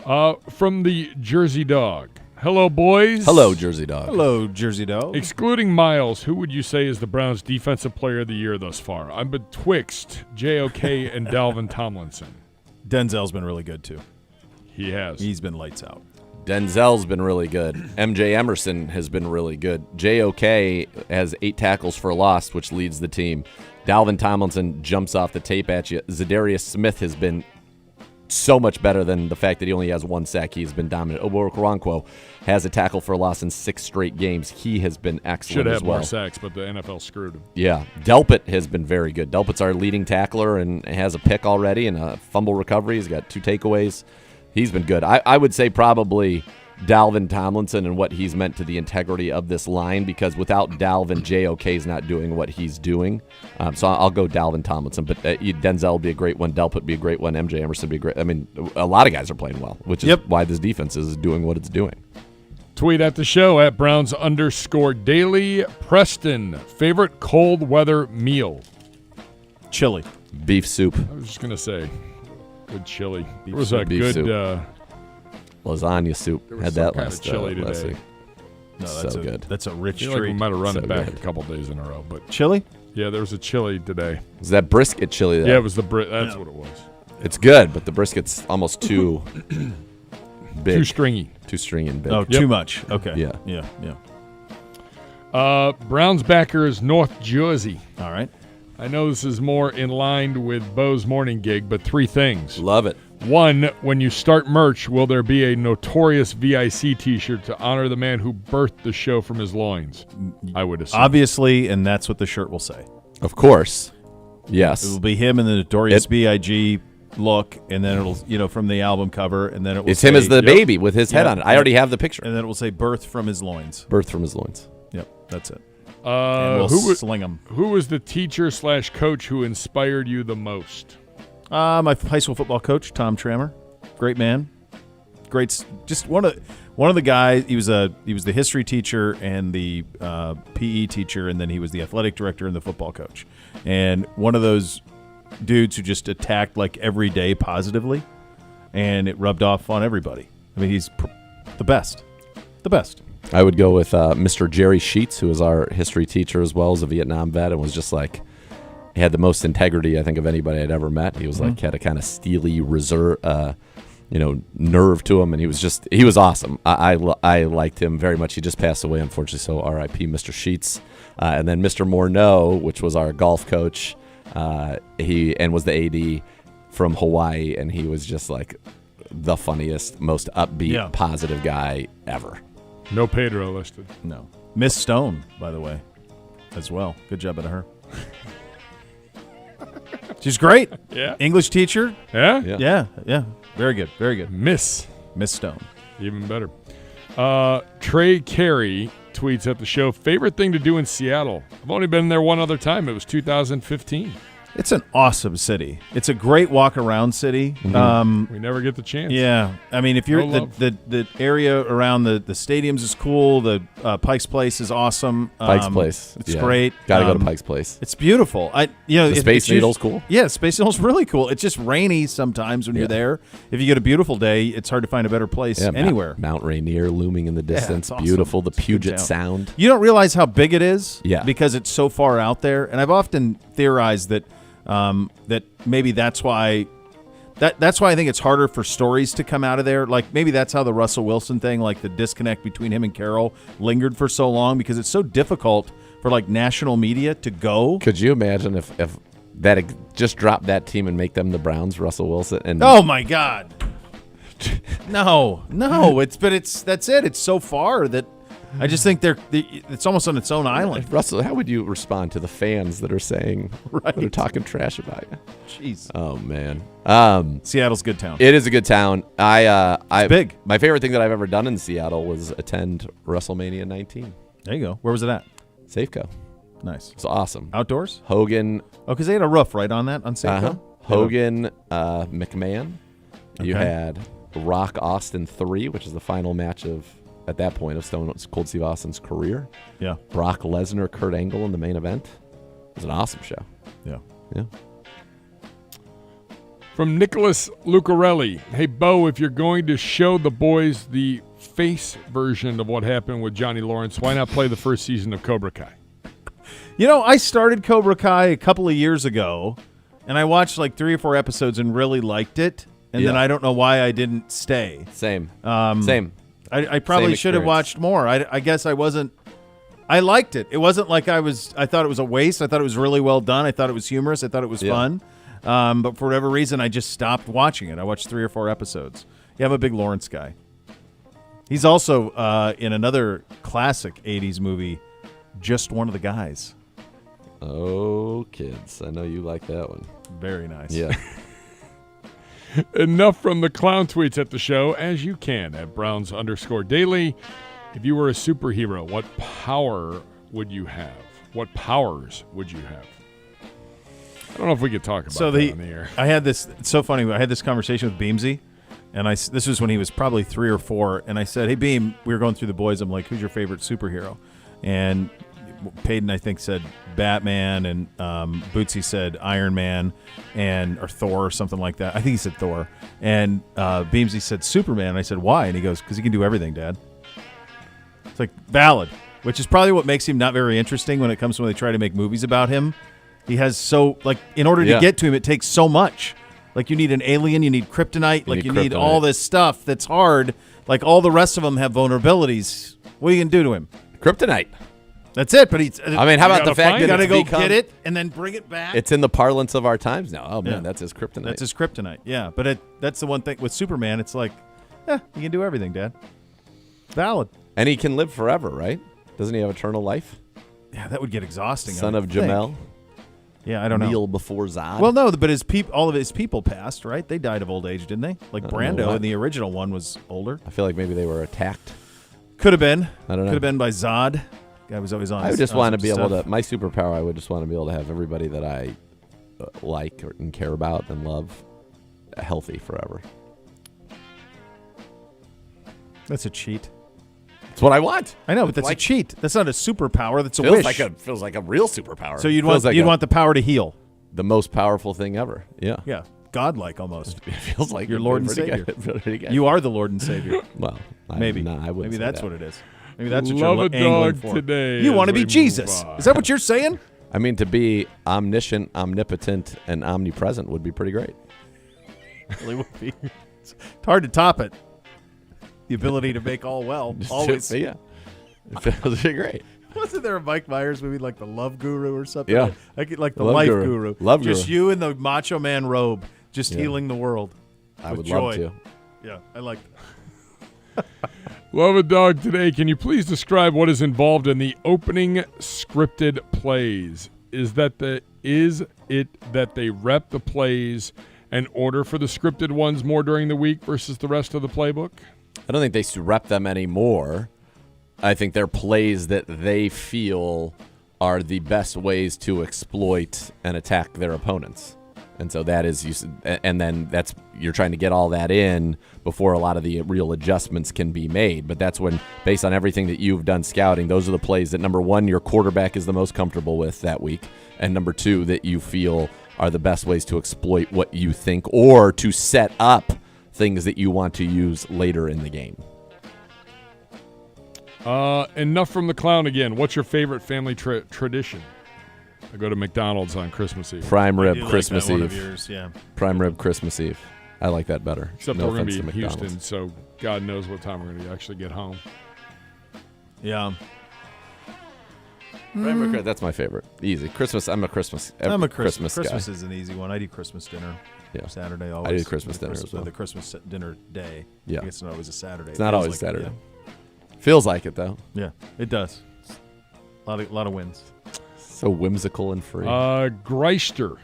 From the Jersey Dog. Hello, boys. Hello, Jersey Dog. Hello, Jersey Dog. Excluding Miles, who would you say is the Browns' defensive player of the year thus far? I'm betwixt JOK and Dalvin Tomlinson. Denzel's been really good, too. He has. He's been lights out. Denzel's been really good. MJ Emerson has been really good. JOK has 8 tackles for a loss, which leads the team. Dalvin Tomlinson jumps off the tape at you. Zadarius Smith has been so much better than the fact that he only has 1 sack. He's been dominant. Okoronkwo has a tackle for a loss in 6 straight games. He has been excellent as well. Should have more sacks, but the NFL screwed him. Yeah. Delpit has been very good. Delpit's our leading tackler and has a pick already and a fumble recovery. He's got 2 takeaways. He's been good. I would say probably Dalvin Tomlinson and what he's meant to the integrity of this line, because without Dalvin, JOK's not doing what he's doing. So I'll go Dalvin Tomlinson, but Denzel will be a great one. Delpit would be a great one. MJ Emerson would be great. I mean, a lot of guys are playing well, which is why this defense is doing what it's doing. Tweet at the show at Browns_Daily. Preston, favorite cold weather meal? Chili. Beef soup. I was just going to say, good chili. There was soup. a Beef good soup. Lasagna soup. There was Had some that kind last of chili last today. week. No, so good. That's a rich I feel like we treat. might have run So it back good. a couple days in a row. But Chili? Yeah, there was a chili today. Was that brisket chili there? Yeah, it was the that's what it was. It's good, but the brisket's almost too big. Too stringy. Too stringy and big. Oh, too much. Okay. Yeah. Yeah. Browns backers, North Jersey. All right. I know this is more in line with Bo's morning gig, but 3 things. Love it. 1, when you start merch, will there be a Notorious VIC t-shirt to honor the man who birthed the show from his loins? I would assume. Obviously, and that's what the shirt will say. Of course. Yes. It will be him in the Notorious B.I.G. look, and then it'll, from the album cover, and then it will It's say, him as the baby with his head on it. I already have the picture. And then it will say birth from his loins. Birth from his loins. Yep, that's it. And we'll sling him. Who was the teacher/coach who inspired you the most? My high school football coach, Tom Trammer. Great man. Great. Just one of the guys. He was the history teacher and the PE teacher, and then he was the athletic director and the football coach. And one of those dudes who just attacked like every day positively, and it rubbed off on everybody. I mean, he's the best. The best. I would go with Mr. Jerry Sheets, who was our history teacher as well as a Vietnam vet, and was just like, he had the most integrity, I think, of anybody I'd ever met. He was like, had a kind of steely reserve, nerve to him, and he was awesome. I liked him very much. He just passed away, unfortunately, so R.I.P. Mr. Sheets. And then Mr. Morneau, which was our golf coach, he was the AD from Hawaii, and he was just like the funniest, most upbeat, positive guy ever. No Pedro listed. No. Miss Stone, by the way, as well. Good job out of her. She's great. Yeah. English teacher. Yeah? Yeah. Very good. Very good. Miss Stone. Even better. Trey Carey tweets at the show, favorite thing to do in Seattle? I've only been there one other time. It was 2015. It's an awesome city. It's a great walk-around city. We never get the chance. Yeah. I mean, if you're No the area around the stadiums is cool. The Pike's Place is awesome. Pike's Place. It's Yeah. great. Gotta go to Pike's Place. It's beautiful. The Space Needle's cool. Yeah, Space Needle's really cool. It's just rainy sometimes when you're there. If you get a beautiful day, it's hard to find a better place anywhere. Mount Rainier looming in the distance. it's awesome. Beautiful. The It's a good Puget town. Sound. You don't realize how big it is, because it's so far out there. And I've often theorized that that maybe that's why I think it's harder for stories to come out of there. Like maybe that's how the Russell Wilson thing, like the disconnect between him and Carroll, lingered for so long because it's so difficult for like national media to go. Could you imagine if that just dropped that team and make them the Browns, Russell Wilson? And oh my God, no, that's it. It's so far that. I just think it's almost on its own island. Russell, how would you respond to the fans that are saying, that are talking trash about you? Jeez. Oh, man. Seattle's a good town. It is a good town. It's big. My favorite thing that I've ever done in Seattle was attend WrestleMania 19. There you go. Where was it at? Safeco. Nice. It's awesome. Outdoors? Hogan. Oh, because they had a roof right on that, on Safeco? Hogan, McMahon. You Okay. had Rock Austin 3, which is the final match at that point of Stone Cold Steve Austin's career. Yeah. Brock Lesnar, Kurt Angle in the main event. It was an awesome show. Yeah. Yeah. From Nicholas Lucarelli. Hey, Bo, if you're going to show the boys the face version of what happened with Johnny Lawrence, why not play the first season of Cobra Kai? You know, I started Cobra Kai a couple of years ago, and I watched like 3 or 4 episodes and really liked it. And then I don't know why I didn't stay. Same. Same. I probably should have watched more. I guess I wasn't. I liked it. It wasn't like I thought it was a waste. I thought it was really well done. I thought it was humorous. I thought it was fun. But for whatever reason, I just stopped watching it. I watched 3 or 4 episodes. Yeah, I'm a big Lawrence guy. He's also in another classic 80s movie, Just One of the Guys. Oh, kids. I know you like that one. Very nice. Yeah. Enough from the clown tweets at the show, as you can at Browns_Daily. If you were a superhero, what power would you have? What powers would you have? I don't know if we could talk about that on the air. I had this. It's so funny. I had this conversation with Beamsy, and this was when he was probably 3 or 4, and I said, "Hey, Beam," we were going through the boys. I'm like, "Who's your favorite superhero?" And Peyton, I think, said Batman, and Bootsy said Iron Man, or Thor or something like that. I think he said Thor. And Beamsy said Superman. And I said, why? And he goes, because he can do everything, Dad. It's like valid, which is probably what makes him not very interesting when it comes to when they try to make movies about him. He has in order to get to him, it takes so much. Like you need an alien, you need kryptonite, you need all this stuff that's hard. Like all the rest of them have vulnerabilities. What are you going to do to him? Kryptonite. That's it, but I mean, how about the fact that you got to it's go get it and then bring it back? It's in the parlance of our times now. Oh, man, that's his kryptonite. That's his kryptonite, yeah. But that's the one thing with Superman. It's like, he can do everything, Dad. Valid. And he can live forever, right? Doesn't he have eternal life? Yeah, that would get exhausting. Son of Jamel. Yeah, I don't know. Kneel before Zod. Well, no, but all of his people passed, right? They died of old age, didn't they? Like Brando in the original one was older. I feel like maybe they were attacked. Could have been. I don't know. Could have been by Zod. Guy was always on. I would just want to be able to. My superpower, I would just want to be able to have everybody that I like and care about and love healthy forever. That's a cheat. That's what I want. I know, but that's a cheat. That's not a superpower. That's a feels wish. Feels like a real superpower. So you'd want the power to heal. The most powerful thing ever. Yeah. Yeah. Godlike almost. It feels like your Lord and Savior. You are the Lord and Savior. Well, maybe. I wouldn't. Maybe say that's that. what it is. Maybe that's what Love you're a angling dog for. today You want to as be we Jesus. move on. Is that what you're saying? I mean, to be omniscient, omnipotent, and omnipresent would be pretty great. It really would be. It's hard to top it. The ability to make all well. Always. Yeah. It feels great. Wasn't there a Mike Myers movie like The Love Guru or something? Yeah. Like The Love Life Guru. Guru. Love Just Guru. you in the Macho Man robe, just healing the world. I with would joy. love to. Yeah, I like that. Love a dog today. Can you please describe what is involved in the opening scripted plays? Is it that they rep the plays and order for the scripted ones more during the week versus the rest of the playbook? I don't think they rep them anymore. I think they're plays that they feel are the best ways to exploit and attack their opponents. And so that is, and then you're trying to get all that in before a lot of the real adjustments can be made. But that's when, based on everything that you've done scouting, those are the plays that, number one, your quarterback is the most comfortable with that week, and number two, that you feel are the best ways to exploit what you think or to set up things that you want to use later in the game. Enough from the clown again. What's your favorite family tradition? I go to McDonald's on Christmas Eve. Prime rib Christmas like that, Eve. one of yours, yeah. Prime rib Christmas Eve. I like that better. Except no we're going to offense be in McDonald's. Houston, so God knows what time we're going to actually get home. Yeah. Prime rib, that's my favorite. Easy. Christmas. I'm a Christmas guy. Christmas is an easy one. I do Christmas dinner. Yeah. Saturday always. I do Christmas dinner as well. The Christmas dinner day. Yeah. It's not always a Saturday. It's not Feels always like Saturday. It, yeah. Feels like it though. Yeah, it does. A lot of wins. So whimsical and free. Greister.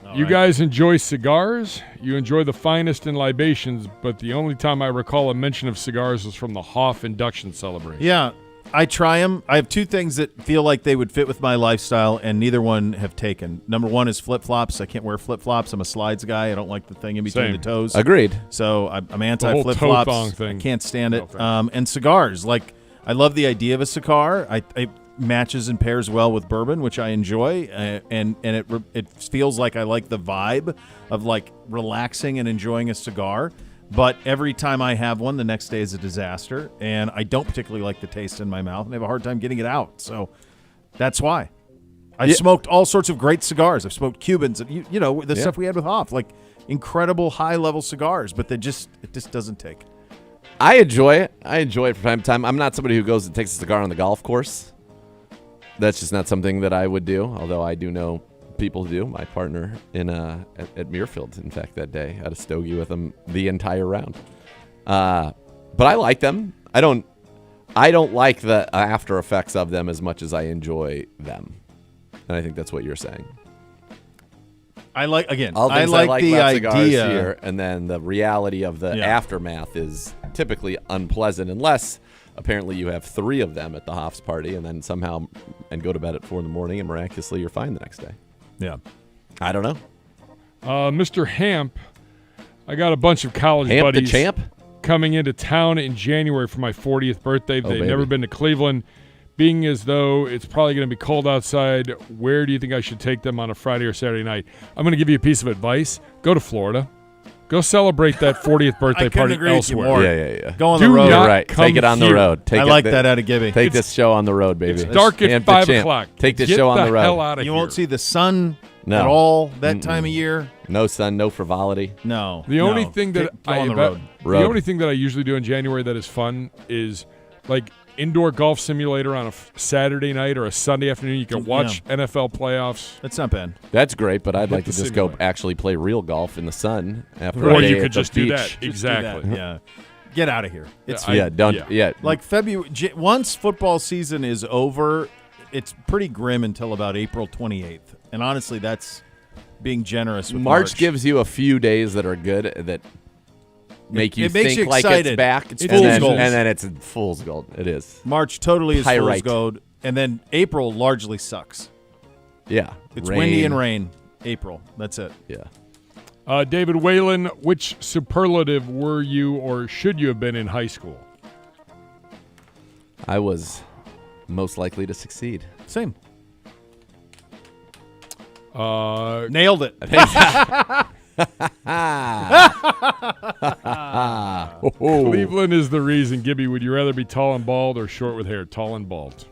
All You right. guys enjoy cigars? You enjoy the finest in libations, but the only time I recall a mention of cigars was from the Hoff induction celebration. Yeah, I try them. I have two things that feel like they would fit with my lifestyle, and neither one have taken. Number one is flip-flops. I can't wear flip-flops. I'm a slides guy. I don't like the thing in between Same. the toes. Agreed. So I'm The whole anti-flip-flops. toe-thong thing. I can't stand No it. thanks. And cigars. Like, I love the idea of a cigar. It matches and pairs well with bourbon, which I enjoy, and it feels like I like the vibe of like relaxing and enjoying a cigar. But every time I have one, the next day is a disaster, and I don't particularly like the taste in my mouth, and I have a hard time getting it out. So that's why. I've smoked all sorts of great cigars. I've smoked Cubans, and the stuff we had with Hoff, like incredible high-level cigars, but it just doesn't take. I enjoy it. I enjoy it from time to time. I'm not somebody who goes and takes a cigar on the golf course. That's just not something that I would do, although I do know people who do. My partner at Muirfield, in fact, that day, had a stogie with him the entire round. But I like them. I don't like the after effects of them as much as I enjoy them. And I think that's what you're saying. I like the about cigars idea here, and then the reality of the aftermath is typically unpleasant unless apparently you have 3 of them at the Hoff's party and then somehow go to bed at 4 a.m. and miraculously you're fine the next day. Yeah. I don't know. Mr. Hamp, I got a bunch of college Hamp buddies the champ? coming into town in January for my 40th birthday. They've baby. never been to Cleveland. Being as though it's probably going to be cold outside, where do you think I should take them on a Friday or Saturday night? I'm going to give you a piece of advice. Go to Florida. Go celebrate that 40th birthday party elsewhere. Yeah. Go on Do the road. not You're right. come Take it on the here. road. I like that out of Gibby. Take this show on the road, baby. It's dark at Hamp the 5 champ. o'clock. Take this Get show on the road. hell out of You here. won't see the sun No. at all that time of year. No sun, no frivolity. No. The only no. thing that Go on the road. the only thing that I usually do in January that is fun is like indoor golf simulator on a Saturday night or a Sunday afternoon. You can watch NFL playoffs. That's not bad. That's great, but I'd like to the just go simulator. actually play real golf in the sun after Or a day you at could the just do beach. that. Just do Exactly. that, Yeah. Get out of here. It's Don't. like February. Once football season is over, it's pretty grim until about April 28th. And honestly, that's being generous with March gives you a few days that are good that make you it makes think you like excited. it's back, It's and fool's then, gold. and then it's fool's gold. It is. March totally is fool's Pyrite. gold, and then April largely sucks. Yeah, It's windy and rain. April. That's it. Yeah. David Whalen, which superlative were you or should you have been in high school? I was most likely to succeed. Same. Nailed it. Cleveland is the reason. Gibby, would you rather be tall and bald or short with hair? Tall and bald.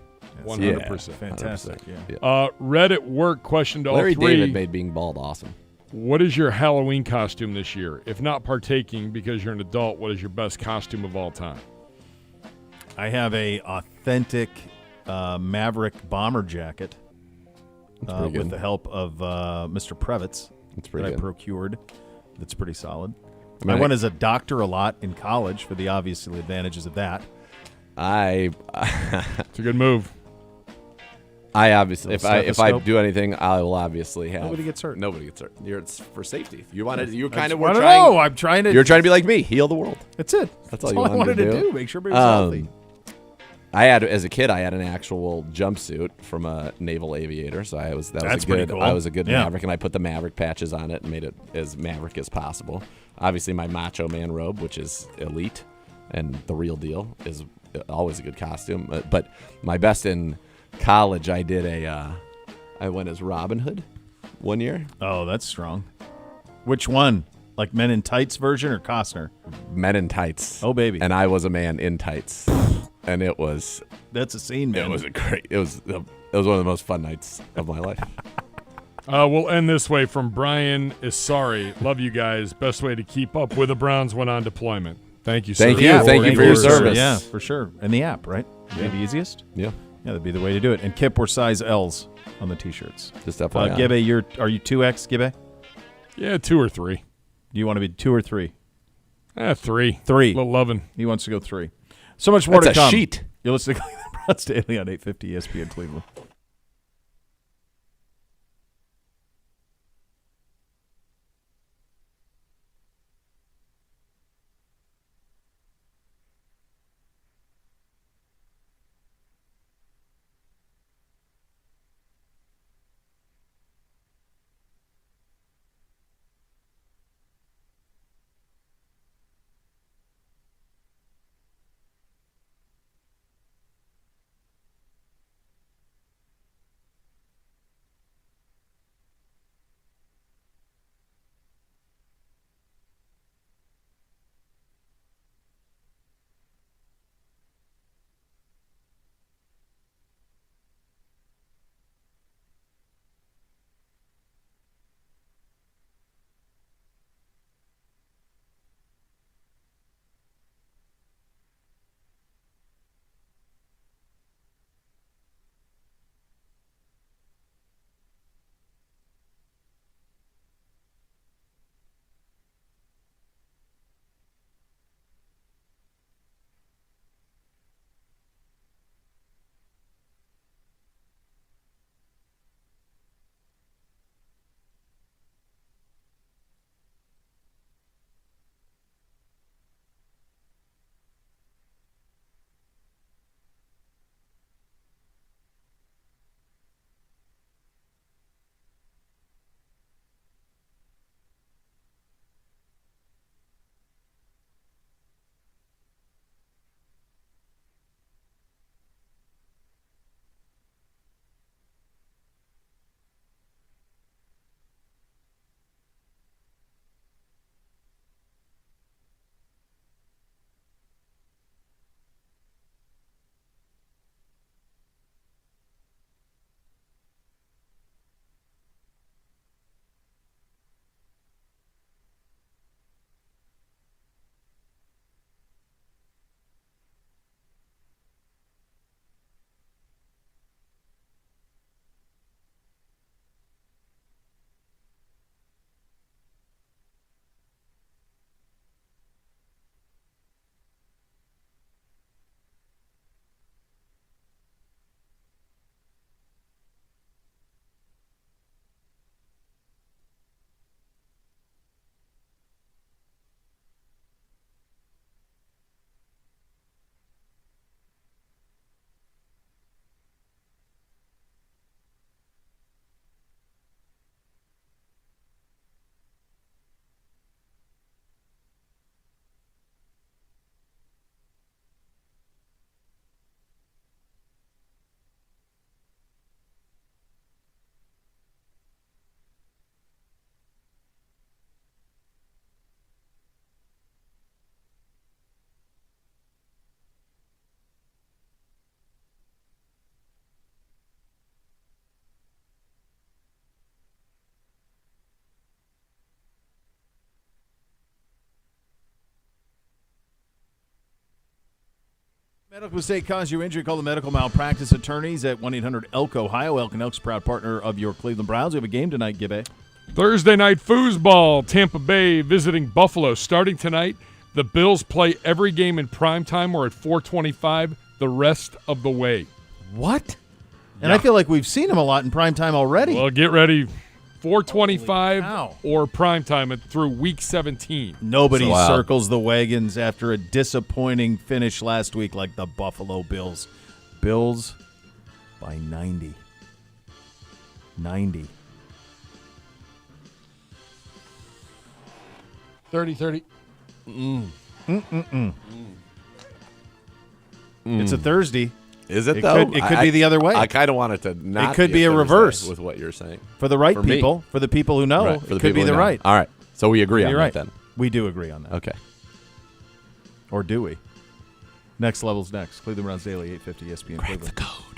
100%. Fantastic. 100%. Yeah. Red at work question to Larry all three. David made being bald awesome. What is your Halloween costume this year? If not partaking because you're an adult, what is your best costume of all time? I have a authentic Maverick bomber jacket pretty good. with the help of Mr. Previtz That's pretty that I good. procured. That's pretty solid. I mean, I went as a doctor a lot in college for the obvious advantages of that. It's a good move. I obviously, if I Stethoscope. do anything, I will obviously have. Nobody gets hurt. Nobody gets hurt. It's for safety. You wanted. You I kind just of were wanna trying. know. I'm trying to. You're trying to be like me. Heal the world. That's it. That's all That's you all I wanted wanted to to do. Make sure everybody's healthy. As a kid, I had an actual jumpsuit from a naval aviator, so That's pretty cool. I was a good Yeah. Maverick, and I put the Maverick patches on it and made it as Maverick as possible. Obviously, my Macho Man robe, which is elite and the real deal, is always a good costume. But my best in college, I went as Robin Hood one year. Oh, that's strong. Which one? Like Men in Tights version or Costner? Men in Tights. Oh, baby. And I was a man in tights. And it was... That's a scene, man. It was one of the most fun nights of my life. We'll end this way from Brian is sorry. Love you guys. Best way to keep up with the Browns when on deployment. Thank you, sir. Thank you for your service. Yeah, for sure. And the app, right? Be the easiest? Yeah. Yeah, that'd be the way to do it. And Kip, we're size L's on the T-shirts. Just FYI. Gibbe, are you 2X, Gibbe? Yeah, 2 or 3. Do you want to be 2 or 3? 3. 3. A little loving. He wants to go 3. So much more That's to come. a sheet. You're listening to Cleveland Browns Daily on 850 ESPN Cleveland. Medical mistake caused you injury. Call the medical malpractice attorneys at 1-800-ELK Ohio. Elk and Elk's proud partner of your Cleveland Browns. We have a game tonight, Gibbe. Thursday night foosball. Tampa Bay visiting Buffalo. Starting tonight, the Bills play every game in primetime or at 4:25 the rest of the way. What? And I feel like we've seen him a lot in primetime already. Well, get ready. 4:25 or primetime through week 17. Nobody circles the wagons after a disappointing finish last week like the Buffalo Bills. Bills by 90. 90. 30-30. It's a Thursday. Is it, It though? Could, it could be the other way. I kind of want it to not. It could be a Thursday reverse with what you're saying. For the right for people, me. for the people who know, Right, for the it could people be who the know. right. All right. So we agree on You're that right. then. We do agree on that. Okay. Or do we? Next Level's next. Cleveland Browns Daily, 850 ESPN. Crack Cleveland. the code.